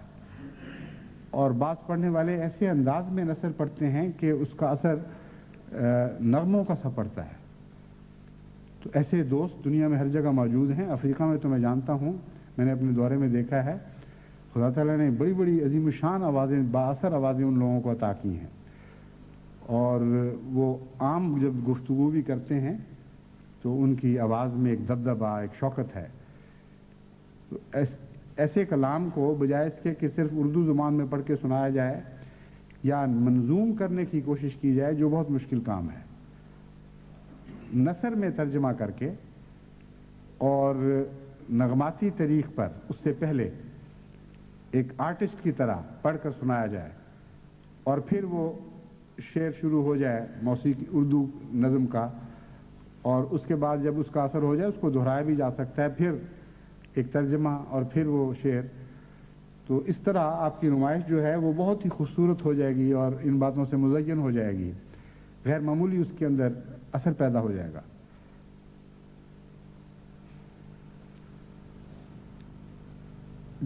اور بعض پڑھنے والے ایسے انداز میں نثر پڑھتے ہیں کہ اس کا اثر نغموں کا سا پڑتا ہے۔ تو ایسے دوست دنیا میں ہر جگہ موجود ہیں۔ افریقہ میں تو میں جانتا ہوں، میں نے اپنے دورے میں دیکھا ہے، خدا تعالیٰ نے بڑی بڑی عظیم الشان آوازیں، بااثر آوازیں ان لوگوں کو عطا کی ہیں، اور وہ عام جب گفتگو بھی کرتے ہیں تو ان کی آواز میں ایک دبدبہ، ایک شوکت ہے۔ تو ایسے کلام کو بجائے اس کے کہ صرف اردو زبان میں پڑھ کے سنایا جائے یا منظوم کرنے کی کوشش کی جائے، جو بہت مشکل کام ہے، نثر میں ترجمہ کر کے اور نغماتی طریق پر اس سے پہلے ایک آرٹسٹ کی طرح پڑھ کر سنایا جائے، اور پھر وہ شعر شروع ہو جائے موسیقی اردو نظم کا، اور اس کے بعد جب اس کا اثر ہو جائے اس کو دہرایا بھی جا سکتا ہے، پھر ایک ترجمہ اور پھر وہ شعر۔ تو اس طرح آپ کی نمائش جو ہے وہ بہت ہی خوبصورت ہو جائے گی اور ان باتوں سے مزین ہو جائے گی، غیر معمولی اس کے اندر اثر پیدا ہو جائے گا۔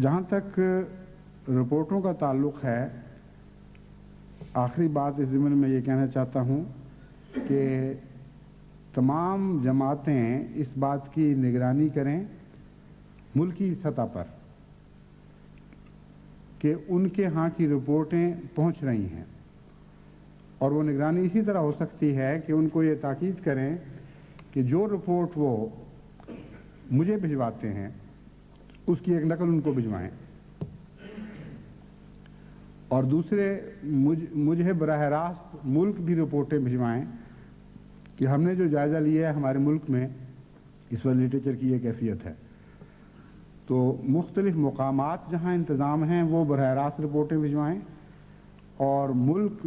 جہاں تک رپورٹوں کا تعلق ہے، آخری بات اس ضمن میں یہ کہنا چاہتا ہوں کہ تمام جماعتیں اس بات کی نگرانی کریں ملکی سطح پر کہ ان کے ہاں کی رپورٹیں پہنچ رہی ہیں، اور وہ نگرانی اسی طرح ہو سکتی ہے کہ ان کو یہ تاکید کریں کہ جو رپورٹ وہ مجھے بھجواتے ہیں اس کی ایک نقل ان کو بھجوائیں، اور دوسرے مجھے براہ راست ملک بھی رپورٹیں بھجوائیں کہ ہم نے جو جائزہ لیا ہے ہمارے ملک میں اس وقت لٹریچر کی یہ کیفیت ہے۔ تو مختلف مقامات جہاں انتظام ہیں وہ براہ راست رپورٹیں بھجوائیں، اور ملک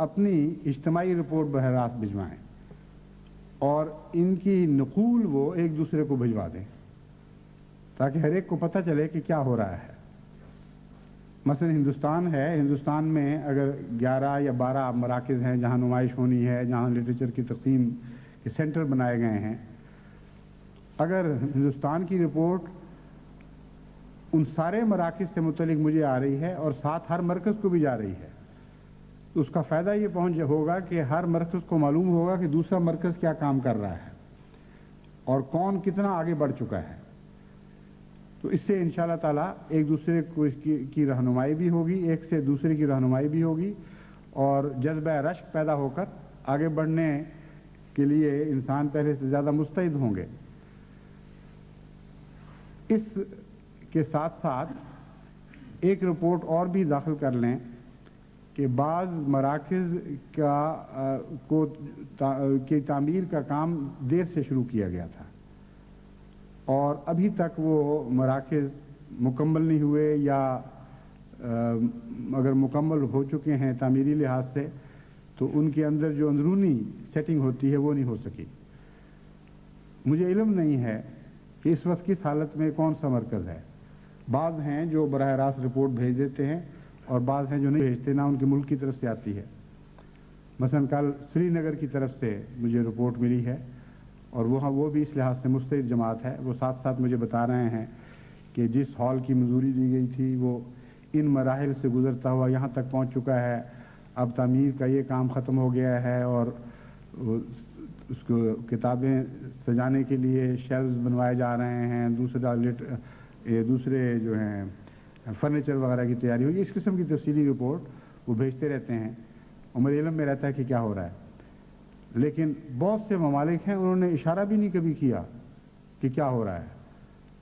اپنی اجتماعی رپورٹ براہ راست بھجوائیں، اور ان کی نقول وہ ایک دوسرے کو بھجوا دیں تاکہ ہر ایک کو پتہ چلے کہ کیا ہو رہا ہے۔ مثلا ہندوستان ہے، ہندوستان میں اگر 11 یا 12 مراکز ہیں جہاں نمائش ہونی ہے، جہاں لٹریچر کی تقسیم کے سینٹر بنائے گئے ہیں، اگر ہندوستان کی رپورٹ ان سارے مراکز سے متعلق مجھے آ رہی ہے اور ساتھ ہر مرکز کو بھی جا رہی ہے، تو اس کا فائدہ یہ پہنچ ہوگا کہ ہر مرکز کو معلوم ہوگا کہ دوسرا مرکز کیا کام کر رہا ہے اور کون کتنا آگے بڑھ چکا ہے۔ تو اس سے انشاءاللہ تعالیٰ ایک دوسرے کی رہنمائی بھی ہوگی، ایک سے دوسرے کی رہنمائی بھی ہوگی، اور جذبہ رشک پیدا ہو کر آگے بڑھنے کے لیے انسان پہلے سے زیادہ مستعد ہوں گے۔ اس کے ساتھ ساتھ ایک رپورٹ اور بھی داخل کر لیں کہ بعض مراکز کی تعمیر کا کام دیر سے شروع کیا گیا تھا، اور ابھی تک وہ مراکز مکمل نہیں ہوئے، یا اگر مکمل ہو چکے ہیں تعمیری لحاظ سے تو ان کے اندر جو اندرونی سیٹنگ ہوتی ہے وہ نہیں ہو سکی۔ مجھے علم نہیں ہے کہ اس وقت کس حالت میں کون سا مرکز ہے۔ بعض ہیں جو براہ راست رپورٹ بھیج دیتے ہیں اور بعض ہیں جو نہیں بھیجتے، نہ ان کے ملک کی طرف سے آتی ہے۔ مثلا کل سری نگر کی طرف سے مجھے رپورٹ ملی ہے، اور وہ بھی اس لحاظ سے مستعد جماعت ہے۔ وہ ساتھ ساتھ مجھے بتا رہے ہیں کہ جس ہال کی منظوری دی گئی تھی وہ ان مراحل سے گزرتا ہوا یہاں تک پہنچ چکا ہے، اب تعمیر کا یہ کام ختم ہو گیا ہے، اور اس کو کتابیں سجانے کے لیے شیلفز بنوائے جا رہے ہیں، دوسرے جو ہیں فرنیچر وغیرہ کی تیاری ہوگی۔ اس قسم کی تفصیلی رپورٹ وہ بھیجتے رہتے ہیں، اور میرے علم میں رہتا ہے کہ کیا ہو رہا ہے۔ لیکن بہت سے ممالک ہیں انہوں نے اشارہ بھی نہیں کبھی کیا کہ کیا ہو رہا ہے۔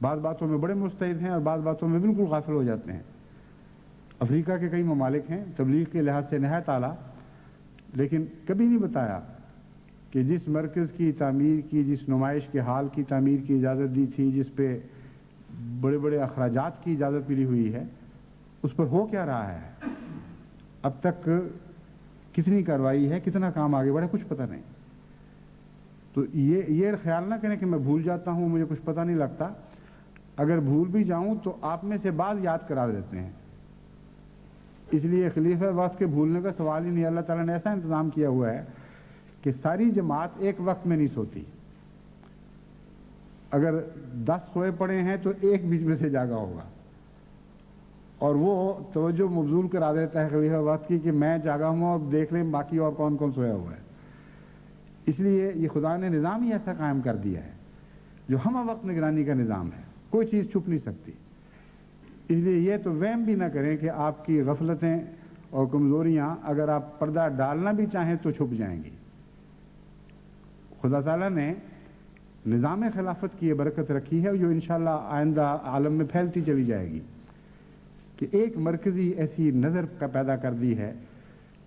بعض باتوں میں بڑے مستعد ہیں اور بعض باتوں میں بالکل غافل ہو جاتے ہیں۔ افریقہ کے کئی ممالک ہیں تبلیغ کے لحاظ سے نہایت اعلیٰ، لیکن کبھی نہیں بتایا کہ جس مرکز کی تعمیر کی، جس نمائش کے حال کی تعمیر کی اجازت دی تھی، جس پہ بڑے بڑے اخراجات کی اجازت ملی ہوئی ہے، اس پر ہو کیا رہا ہے، اب تک کتنی کارروائی ہے، کتنا کام آگے بڑھا، کچھ پتہ نہیں۔ تو یہ خیال نہ کریں کہ میں بھول جاتا ہوں، مجھے کچھ پتہ نہیں لگتا۔ اگر بھول بھی جاؤں تو آپ میں سے بعض یاد کرا دیتے ہیں. اس لیے خلیفہ وقت کے بھولنے کا سوال ہی نہیں. اللہ تعالیٰ نے ایسا انتظام کیا ہوا ہے کہ ساری جماعت ایک وقت میں نہیں سوتی. اگر 10 سوئے پڑے ہیں تو ایک بیچ میں سے جاگا ہوگا, اور وہ توجہ مبذول کرا دیتا ہے خلیفہ وقت کی کہ میں جاگا ہوں اور دیکھ لیں باقی اور کون کون سویا ہوا ہے. اس لیے یہ خدا نے نظام ہی ایسا قائم کر دیا ہے جو ہمہ وقت نگرانی کا نظام ہے. کوئی چیز چھپ نہیں سکتی. اس لیے یہ تو وہم بھی نہ کریں کہ آپ کی غفلتیں اور کمزوریاں اگر آپ پردہ ڈالنا بھی چاہیں تو چھپ جائیں گی. خدا تعالیٰ نے نظام خلافت کی یہ برکت رکھی ہے جو انشاءاللہ آئندہ عالم میں پھیلتی چلی جائے گی کہ ایک مرکزی ایسی نظر کا پیدا کر دی ہے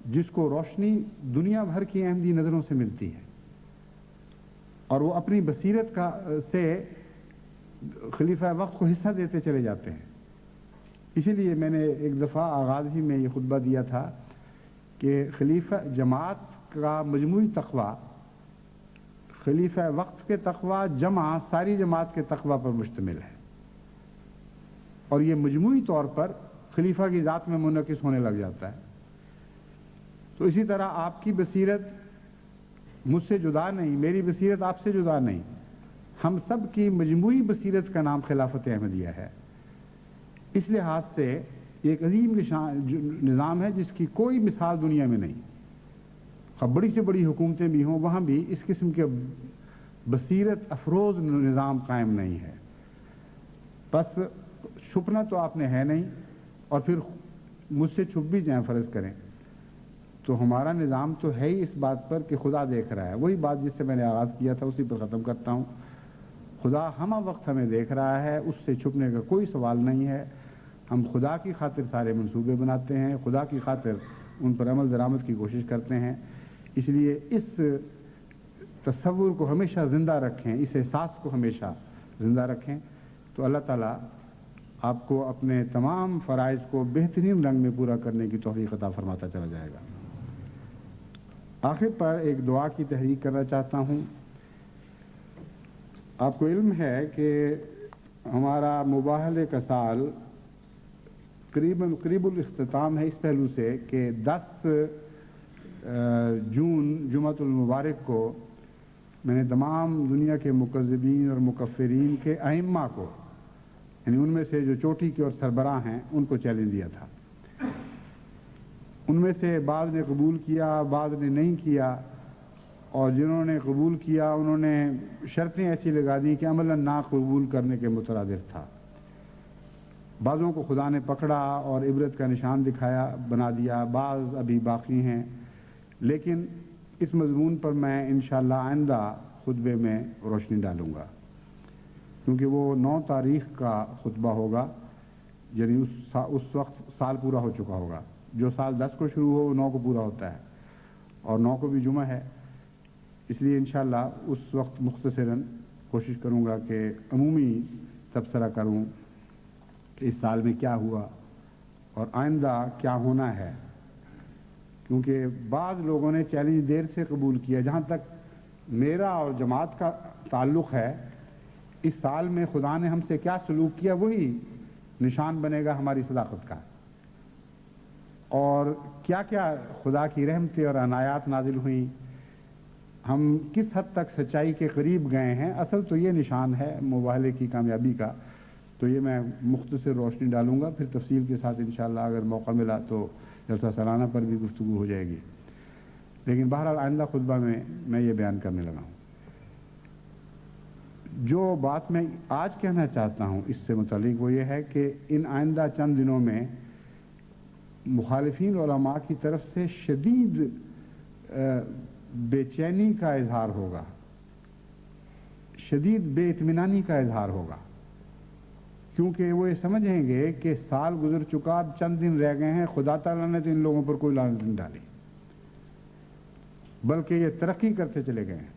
جس کو روشنی دنیا بھر کی احمدی نظروں سے ملتی ہے, اور وہ اپنی بصیرت سے خلیفہ وقت کو حصہ دیتے چلے جاتے ہیں. اسی لیے میں نے ایک دفعہ آغاز ہی میں یہ خطبہ دیا تھا کہ خلیفہ جماعت کا مجموعی تقویٰ خلیفہ وقت کے تقویٰ جمع ساری جماعت کے تقویٰ پر مشتمل ہے, اور یہ مجموعی طور پر خلیفہ کی ذات میں منعکس ہونے لگ جاتا ہے. تو اسی طرح آپ کی بصیرت مجھ سے جدا نہیں, میری بصیرت آپ سے جدا نہیں, ہم سب کی مجموعی بصیرت کا نام خلافت احمدیہ ہے. اس لحاظ سے ایک عظیم نظام ہے جس کی کوئی مثال دنیا میں نہیں. بڑی سے بڑی حکومتیں بھی ہوں وہاں بھی اس قسم کے بصیرت افروز نظام قائم نہیں ہے. بس چھپنا تو آپ نے ہے نہیں, اور پھر مجھ سے چھپ بھی جائیں فرض کریں تو ہمارا نظام تو ہے ہی اس بات پر کہ خدا دیکھ رہا ہے. وہی بات جس سے میں نے آغاز کیا تھا اسی پر ختم کرتا ہوں. خدا ہمہ وقت ہمیں دیکھ رہا ہے, اس سے چھپنے کا کوئی سوال نہیں ہے. ہم خدا کی خاطر سارے منصوبے بناتے ہیں, خدا کی خاطر ان پر عمل درآمد کی کوشش کرتے ہیں. اس لیے اس تصور کو ہمیشہ زندہ رکھیں, اس احساس کو ہمیشہ زندہ رکھیں, تو اللہ تعالیٰ آپ کو اپنے تمام فرائض کو بہترین رنگ میں پورا کرنے کی توفیق عطا فرماتا چلا جائے گا. آخر پر ایک دعا کی تحریک کرنا چاہتا ہوں. آپ کو علم ہے کہ ہمارا مباہلے کا سال قریب الاختتام ہے, اس پہلو سے کہ 10 جون جمعۃ المبارک کو میں نے تمام دنیا کے مکذبین اور مکفرین کے ائمہ کو, یعنی ان میں سے جو چوٹی کے اور سربراہ ہیں, ان کو چیلنج دیا تھا. ان میں سے بعض نے قبول کیا, بعض نے نہیں کیا, اور جنہوں نے قبول کیا انہوں نے شرطیں ایسی لگا دیں کہ عملاً نہ قبول کرنے کے مترادف تھا. بعضوں کو خدا نے پکڑا اور عبرت کا نشان دکھایا, بنا دیا, بعض ابھی باقی ہیں. لیکن اس مضمون پر میں انشاءاللہ آئندہ خطبے میں روشنی ڈالوں گا, کیونکہ وہ 9 تاریخ کا خطبہ ہوگا, یعنی اس وقت سال پورا ہو چکا ہوگا. جو سال 10 کو شروع ہو وہ 9 کو پورا ہوتا ہے, اور 9 کو بھی جمعہ ہے. اس لیے انشاءاللہ اس وقت مختصراً کوشش کروں گا کہ عمومی تبصرہ کروں کہ اس سال میں کیا ہوا اور آئندہ کیا ہونا ہے. کیونکہ بعض لوگوں نے چیلنج دیر سے قبول کیا. جہاں تک میرا اور جماعت کا تعلق ہے, اس سال میں خدا نے ہم سے کیا سلوک کیا وہی نشان بنے گا ہماری صداقت کا, اور کیا کیا خدا کی رحمتیں اور عنایات نازل ہوئیں, ہم کس حد تک سچائی کے قریب گئے ہیں. اصل تو یہ نشان ہے مباہلے کی کامیابی کا. تو یہ میں مختصر روشنی ڈالوں گا, پھر تفصیل کے ساتھ انشاءاللہ اگر موقع ملا تو جلسہ سالانہ پر بھی گفتگو ہو جائے گی. لیکن بہرحال آئندہ خطبہ میں یہ بیان کرنے لگا ہوں. جو بات میں آج کہنا چاہتا ہوں اس سے متعلق وہ یہ ہے کہ ان آئندہ چند دنوں میں مخالفین علماء کی طرف سے شدید بے چینی کا اظہار ہوگا, شدید بے اطمینانی کا اظہار ہوگا, کیونکہ وہ یہ سمجھیں گے کہ سال گزر چکا, اب چند دن رہ گئے ہیں, خدا تعالیٰ نے تو ان لوگوں پر کوئی لعنت نہیں ڈالی, بلکہ یہ ترقی کرتے چلے گئے ہیں.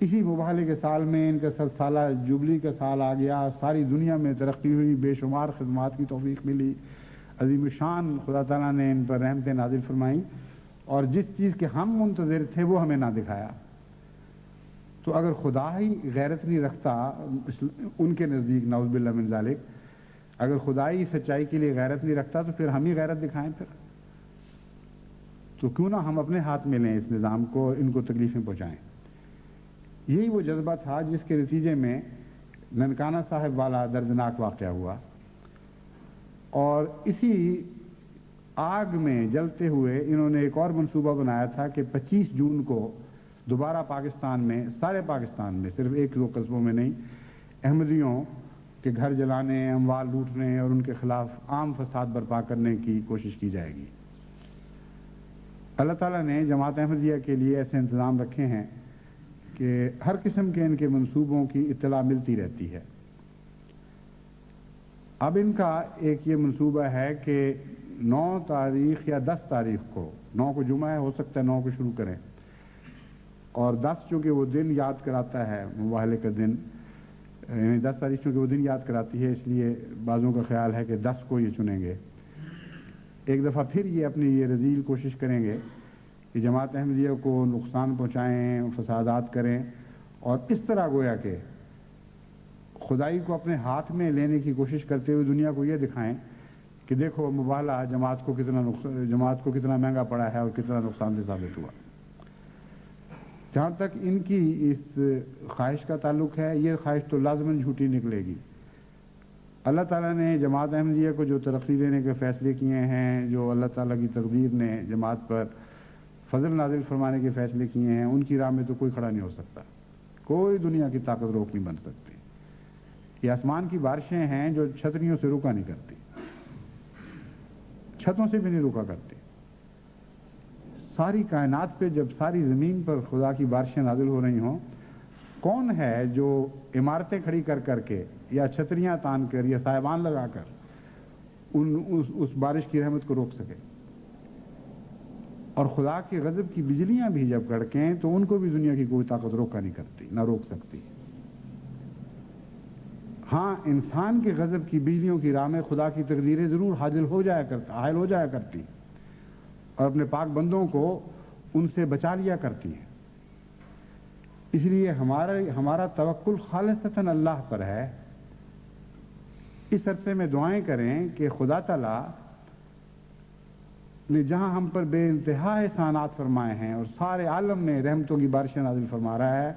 اسی مباہلے کے سال میں ان کا سالہ جبلی کا سال آ گیا, ساری دنیا میں ترقی ہوئی, بے شمار خدمات کی توفیق ملی, عظیم الشان خدا تعالیٰ نے ان پر رحمتیں نازل فرمائیں, اور جس چیز کے ہم منتظر تھے وہ ہمیں نہ دکھایا. تو اگر خدا ہی غیرت نہیں رکھتا ان کے نزدیک، نعوذ باللہ من ذالک، اگر خدا ہی سچائی کے لیے غیرت نہیں رکھتا تو پھر ہم ہی غیرت دکھائیں؟ پھر تو کیوں نہ ہم اپنے ہاتھ میں لیں اس نظام کو، ان کو تکلیفیں پہنچائیں۔ یہی وہ جذبہ تھا جس کے نتیجے میں ننکانہ صاحب والا دردناک واقعہ ہوا، اور اسی آگ میں جلتے ہوئے انہوں نے ایک اور منصوبہ بنایا تھا کہ 25 جون کو دوبارہ پاکستان میں، سارے پاکستان میں، صرف ایک دو قصبوں میں نہیں، احمدیوں کے گھر جلانے، اموال لوٹنے اور ان کے خلاف عام فساد برپا کرنے کی کوشش کی جائے گی۔ اللہ تعالیٰ نے جماعت احمدیہ کے لیے ایسے انتظام رکھے ہیں کہ ہر قسم کے ان کے منصوبوں کی اطلاع ملتی رہتی ہے۔ اب ان کا ایک یہ منصوبہ ہے کہ 9 تاریخ یا 10 تاریخ کو، 9 کو جمعہ ہے، ہو سکتا ہے 9 کو شروع کریں، اور 10 چونکہ وہ دن یاد کراتا ہے، مباہلے کا دن، یعنی 10 تاریخ چونکہ وہ دن یاد کراتی ہے، اس لیے بعضوں کا خیال ہے کہ 10 کو یہ چنیں گے۔ ایک دفعہ پھر یہ اپنی یہ رذیل کوشش کریں گے کہ جماعت احمدیہ کو نقصان پہنچائیں، فسادات کریں، اور اس طرح گویا کہ خدائی کو اپنے ہاتھ میں لینے کی کوشش کرتے ہوئے دنیا کو یہ دکھائیں کہ دیکھو مباہلہ جماعت کو کتنا مہنگا پڑا ہے اور کتنا نقصان دہ ثابت ہوا۔ جہاں تک ان کی اس خواہش کا تعلق ہے، یہ خواہش تو لازماً جھوٹی نکلے گی۔ اللہ تعالیٰ نے جماعت احمدیہ کو جو ترقی دینے کے فیصلے کیے ہیں، جو اللہ تعالیٰ کی تقدیر نے جماعت پر فضل نازل فرمانے کے فیصلے کیے ہیں، ان کی راہ میں تو کوئی کھڑا نہیں ہو سکتا، کوئی دنیا کی طاقت روک نہیں بن سکتی۔ یہ آسمان کی بارشیں ہیں جو چھتریوں سے رکا نہیں کرتی، چھتوں سے بھی نہیں رکا کرتی۔ ساری کائنات پہ جب ساری زمین پر خدا کی بارشیں نازل ہو رہی ہوں، کون ہے جو عمارتیں کھڑی کر کر کے یا چھتریاں تان کر یا سائبان لگا کر اس بارش کی رحمت کو روک سکے؟ اور خدا کے غضب کی بجلیاں بھی جب کڑکیں تو ان کو بھی دنیا کی کوئی طاقت روکا نہیں کرتی، نہ روک سکتی۔ ہاں، انسان کے غضب کی بجلیوں کی راہ میں خدا کی تقدیریں ضرور حائل ہو جایا کرتی اور اپنے پاک بندوں کو ان سے بچا لیا کرتی ہیں۔ اس لیے ہمارا توکل خالصتاً اللہ پر ہے۔ اس عرصے میں دعائیں کریں کہ خدا تعالیٰ نے جہاں ہم پر بے انتہا احسانات فرمائے ہیں اور سارے عالم میں رحمتوں کی بارشیں نازل فرما رہا ہے،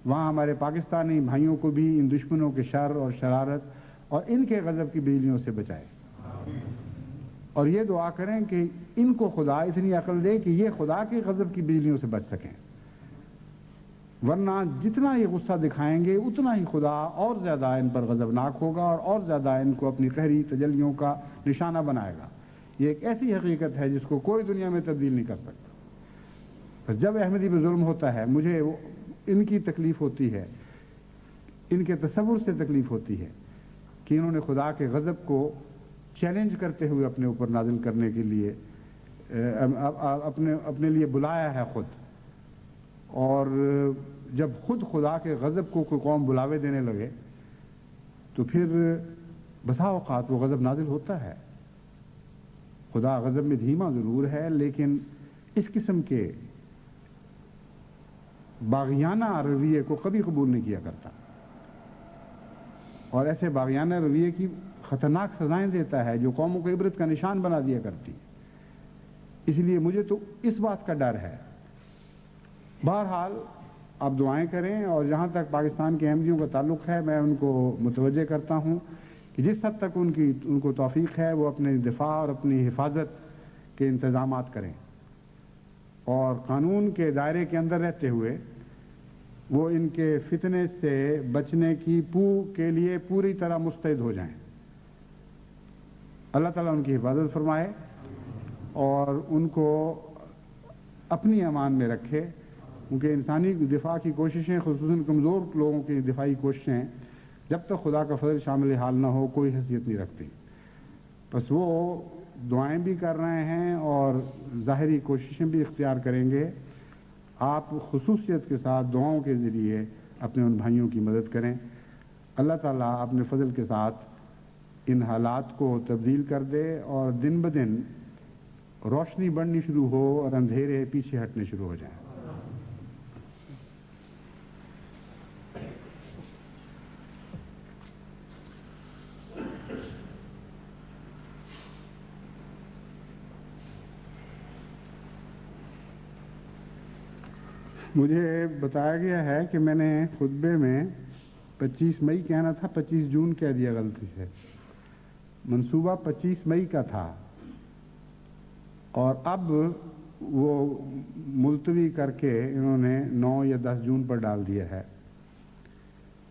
وہاں ہمارے پاکستانی بھائیوں کو بھی ان دشمنوں کے شر اور شرارت اور ان کے غضب کی بجلیوں سے بچائے۔ اور یہ دعا کریں کہ ان کو خدا اتنی عقل دے کہ یہ خدا کے غضب کی بجلیوں سے بچ سکیں، ورنہ جتنا یہ غصہ دکھائیں گے اتنا ہی خدا اور زیادہ ان پر غضبناک ہوگا اور زیادہ ان کو اپنی قہری تجلیوں کا نشانہ بنائے گا۔ یہ ایک ایسی حقیقت ہے جس کو کوئی دنیا میں تبدیل نہیں کر سکتا۔ بس جب احمدی پہ ظلم ہوتا ہے، مجھے ان کی تکلیف ہوتی ہے، ان کے تصور سے تکلیف ہوتی ہے کہ انہوں نے خدا کے غضب کو چیلنج کرتے ہوئے اپنے اوپر نازل کرنے کے لیے اپنے لیے بلایا ہے خود، اور جب خود خدا کے غضب کو کوئی قوم بلاوے دینے لگے تو پھر بسا اوقات وہ غضب نازل ہوتا ہے۔ خدا غضب میں دھیما ضرور ہے، لیکن اس قسم کے باغیانہ رویے کو کبھی قبول نہیں کیا کرتا، اور ایسے باغیانہ رویے کی خطرناک سزائیں دیتا ہے جو قوموں کو عبرت کا نشان بنا دیا کرتی۔ اس لیے مجھے تو اس بات کا ڈر ہے۔ بہرحال آپ دعائیں کریں، اور جہاں تک پاکستان کے احمدیوں کا تعلق ہے، میں ان کو متوجہ کرتا ہوں کہ جس حد تک ان کو توفیق ہے وہ اپنے دفاع اور اپنی حفاظت کے انتظامات کریں، اور قانون کے دائرے کے اندر رہتے ہوئے وہ ان کے فتنے سے بچنے کے لیے پوری طرح مستعد ہو جائیں۔ اللہ تعالیٰ ان کی حفاظت فرمائے اور ان کو اپنی امان میں رکھے، کیونکہ انسانی دفاع کی کوششیں، خصوصاً کمزور لوگوں کی دفاعی کوششیں، جب تک خدا کا فضل شامل حال نہ ہو کوئی حیثیت نہیں رکھتی۔ بس وہ دعائیں بھی کر رہے ہیں اور ظاہری کوششیں بھی اختیار کریں گے۔ آپ خصوصیت کے ساتھ دعاؤں کے ذریعے اپنے ان بھائیوں کی مدد کریں۔ اللہ تعالیٰ اپنے فضل کے ساتھ ان حالات کو تبدیل کر دے اور دن بدن روشنی بڑھنی شروع ہو اور اندھیرے پیچھے ہٹنے شروع ہو جائیں۔ مجھے بتایا گیا ہے کہ میں نے خطبے میں 25 مئی کہنا تھا، 25 جون کہہ دیا غلطی سے۔ منصوبہ 25 مئی کا تھا اور اب وہ ملتوی کر کے انہوں نے 9 یا 10 جون پر ڈال دیا ہے۔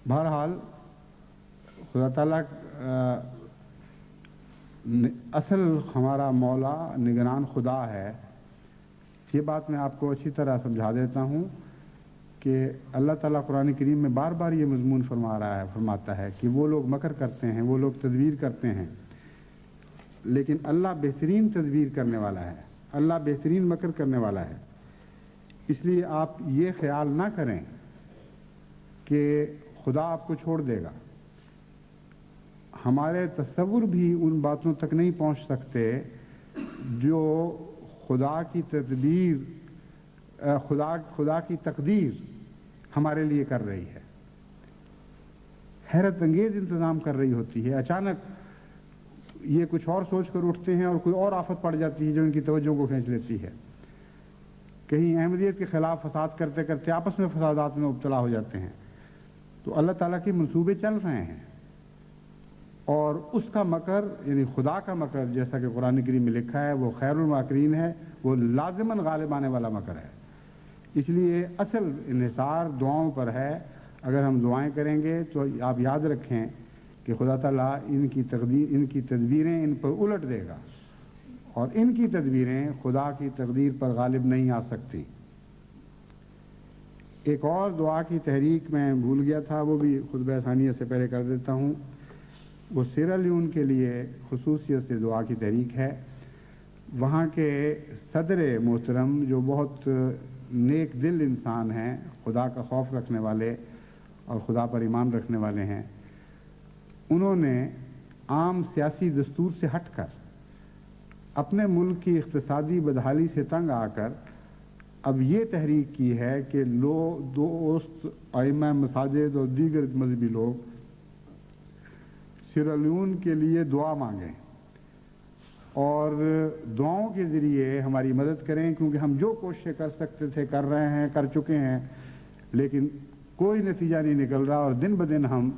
بہرحال خدا تعالیٰ اصل ہمارا مولا نگران خدا ہے۔ یہ بات میں آپ کو اچھی طرح سمجھا دیتا ہوں کہ اللہ تعالیٰ قرآن کریم میں بار بار یہ مضمون فرماتا ہے کہ وہ لوگ مکر کرتے ہیں، وہ لوگ تدبیر کرتے ہیں، لیکن اللہ بہترین تدبیر کرنے والا ہے، اللہ بہترین مکر کرنے والا ہے۔ اس لیے آپ یہ خیال نہ کریں کہ خدا آپ کو چھوڑ دے گا۔ ہمارے تصور بھی ان باتوں تک نہیں پہنچ سکتے جو خدا کی تدبیر، خدا کی تقدیر ہمارے لیے کر رہی ہے۔ حیرت انگیز انتظام کر رہی ہوتی ہے۔ اچانک یہ کچھ اور سوچ کر اٹھتے ہیں اور کوئی اور آفت پڑ جاتی ہے جو ان کی توجہ کو کھینچ لیتی ہے۔ کہیں احمدیت کے خلاف فساد کرتے کرتے آپس میں فسادات میں مبتلا ہو جاتے ہیں۔ تو اللہ تعالیٰ کے منصوبے چل رہے ہیں اور اس کا مکر یعنی خدا کا مکر جیسا کہ قرآن کریم میں لکھا ہے وہ خیر الماکرین ہے، وہ لازماً غالب آنے والا مکر ہے۔ اس لیے اصل انحصار دعاؤں پر ہے۔ اگر ہم دعائیں کریں گے تو آپ یاد رکھیں کہ خدا تعالیٰ ان کی تدبیریں ان پر الٹ دے گا اور ان کی تدبیریں خدا کی تقدیر پر غالب نہیں آ سکتی۔ ایک اور دعا کی تحریک میں بھول گیا تھا، وہ بھی خطبہ ثانیہ سے پہلے کر دیتا ہوں۔ وہ سیرا لیون کے لیے خصوصیت سے دعا کی تحریک ہے۔ وہاں کے صدر محترم جو بہت نیک دل انسان ہیں، خدا کا خوف رکھنے والے اور خدا پر ایمان رکھنے والے ہیں، انہوں نے عام سیاسی دستور سے ہٹ کر اپنے ملک کی اقتصادی بدحالی سے تنگ آ کر اب یہ تحریک کی ہے کہ دوست ائمہ مساجد اور دیگر مذہبی لوگ سیرا لیون کے لیے دعا مانگیں اور دعاؤں کے ذریعے ہماری مدد کریں، کیونکہ ہم جو کوششیں کر سکتے تھے کر رہے ہیں، کر چکے ہیں، لیکن کوئی نتیجہ نہیں نکل رہا اور دن بدن ہم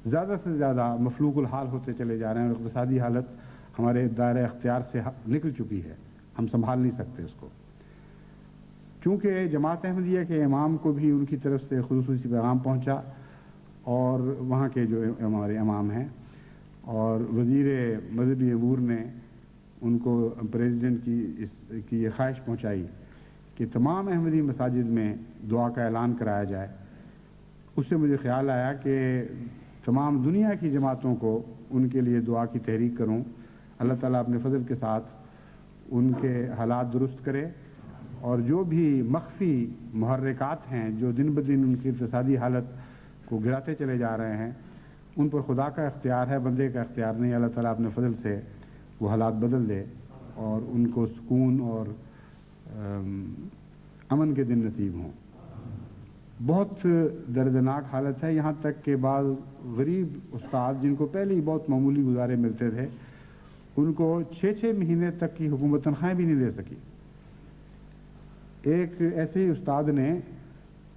زیادہ سے زیادہ مفلوق الحال ہوتے چلے جا رہے ہیں اور اقتصادی حالت ہمارے دائرہ اختیار سے نکل چکی ہے، ہم سنبھال نہیں سکتے اس کو۔ چونکہ جماعت احمدیہ کے امام کو بھی ان کی طرف سے خصوصی پیغام پہنچا اور وہاں کے جو ہمارے امام ہیں اور وزیر مذہبی امور نے ان کو پریزیڈنٹ کی یہ خواہش پہنچائی کہ تمام احمدی مساجد میں دعا کا اعلان کرایا جائے۔ اس سے مجھے خیال آیا کہ تمام دنیا کی جماعتوں کو ان کے لیے دعا کی تحریک کروں۔ اللہ تعالیٰ اپنے فضل کے ساتھ ان کے حالات درست کرے اور جو بھی مخفی محرکات ہیں جو دن بدن ان کی اقتصادی حالت کو گراتے چلے جا رہے ہیں، ان پر خدا کا اختیار ہے، بندے کا اختیار نہیں۔ اللہ تعالیٰ اپنے فضل سے وہ حالات بدل دے اور ان کو سکون اور امن کے دن نصیب ہوں۔ بہت دردناک حالت ہے، یہاں تک کہ بعض غریب استاد جن کو پہلے ہی بہت معمولی گزارے ملتے تھے، ان کو 6 مہینے تک کی حکومت تنخواہیں بھی نہیں دے سکی۔ ایک ایسے ہی استاد نے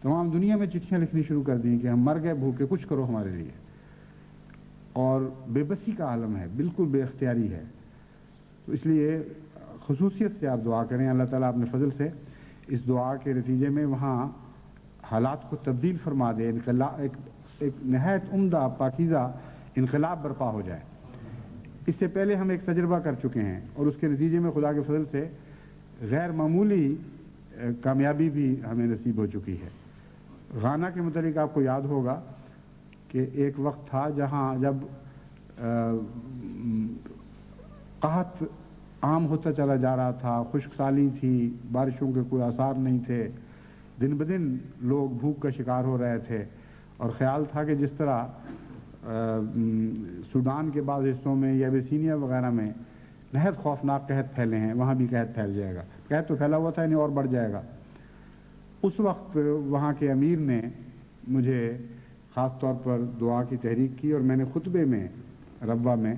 تمام دنیا میں چٹھیاں لکھنی شروع کر دیں کہ ہم مر گئے بھوکے، کچھ کرو ہمارے لیے، اور بے بسی کا عالم ہے، بالکل بے اختیاری ہے۔ تو اس لیے خصوصیت سے آپ دعا کریں، اللہ تعالیٰ اپنے فضل سے اس دعا کے نتیجے میں وہاں حالات کو تبدیل فرما دے، ایک نہایت عمدہ پاکیزہ انقلاب برپا ہو جائے۔ اس سے پہلے ہم ایک تجربہ کر چکے ہیں اور اس کے نتیجے میں خدا کے فضل سے غیر معمولی کامیابی بھی ہمیں نصیب ہو چکی ہے۔ غانا کے متعلق آپ کو یاد ہوگا کہ ایک وقت تھا جہاں جب قحط عام ہوتا چلا جا رہا تھا، خشک سالی تھی، بارشوں کے کوئی آثار نہیں تھے، دن بدن لوگ بھوک کا شکار ہو رہے تھے اور خیال تھا کہ جس طرح سوڈان کے بعض حصوں میں یا ابیسینیا وغیرہ میں نہایت خوفناک قحط پھیلے ہیں، وہاں بھی قحط پھیل جائے گا۔ قحط تو پھیلا ہوا تھا یعنی اور بڑھ جائے گا۔ اس وقت وہاں کے امیر نے مجھے خاص طور پر دعا کی تحریک کی اور میں نے خطبے میں ربوہ میں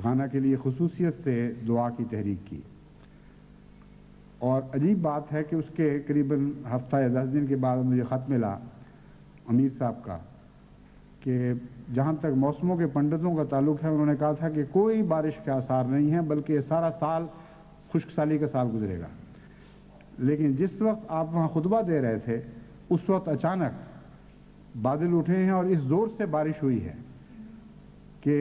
غانا کے لیے خصوصیت سے دعا کی تحریک کی۔ اور عجیب بات ہے کہ اس کے قریباً ہفتہ یا 10 دن کے بعد مجھے خط ملا امیر صاحب کا کہ جہاں تک موسموں کے پنڈتوں کا تعلق ہے انہوں نے کہا تھا کہ کوئی بارش کے آثار نہیں ہیں بلکہ یہ سارا سال خشک سالی کا سال گزرے گا. لیکن جس وقت آپ وہاں خطبہ دے رہے تھے اس وقت اچانک بادل اٹھے ہیں اور اس زور سے بارش ہوئی ہے کہ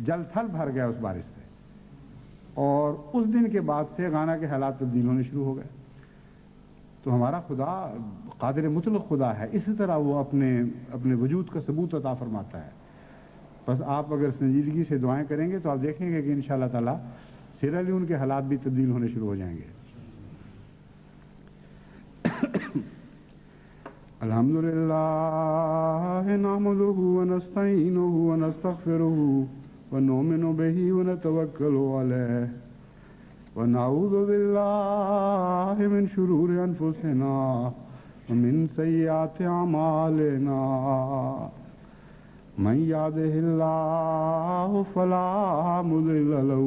جل تھل بھر گیا اس بارش سے, اور اس دن کے بعد سے گانا کے حالات تبدیل ہونے شروع ہو گئے. تو ہمارا خدا قادر مطلق خدا ہے, اسی طرح وہ اپنے وجود کا ثبوت عطا فرماتا ہے. بس آپ اگر سنجیدگی سے دعائیں کریں گے تو آپ دیکھیں گے کہ انشاءاللہ تعالی سیرا لیون کے حالات بھی تبدیل ہونے شروع ہو جائیں گے. الحمدللہ نحمدہ ونستعینہ ونستغفرہ ونؤمن بہ ونتوکل علیہ ونعوذ باللہ من شرور انفسنا ومن سیئات اعمالنا من یہدہ اللہ فلا مضل له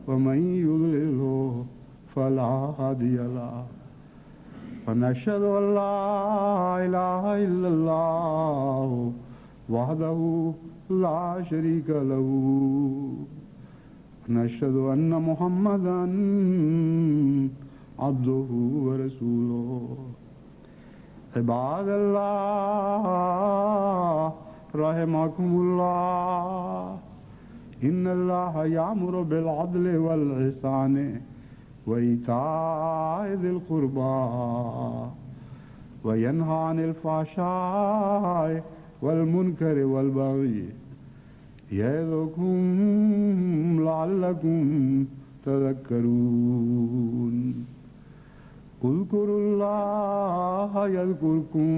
ومن یضلل فلا ہادی له ونشهد ان لا اله الا الله وحده لا شريك له ونشهد ان محمدا عبده ورسوله. عباد اللہ رحمكم اللہ ان اللہ یامر بالعدل والإحسان وإيتاء ذي القربى وينهى عن الفحشاء والمنكر والبغي يعظكم لعلكم تذكرون. اذكروا الله يذكركم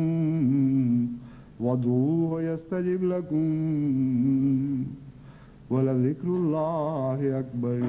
وادعوه يستجب لكم ولذكر الله أكبر.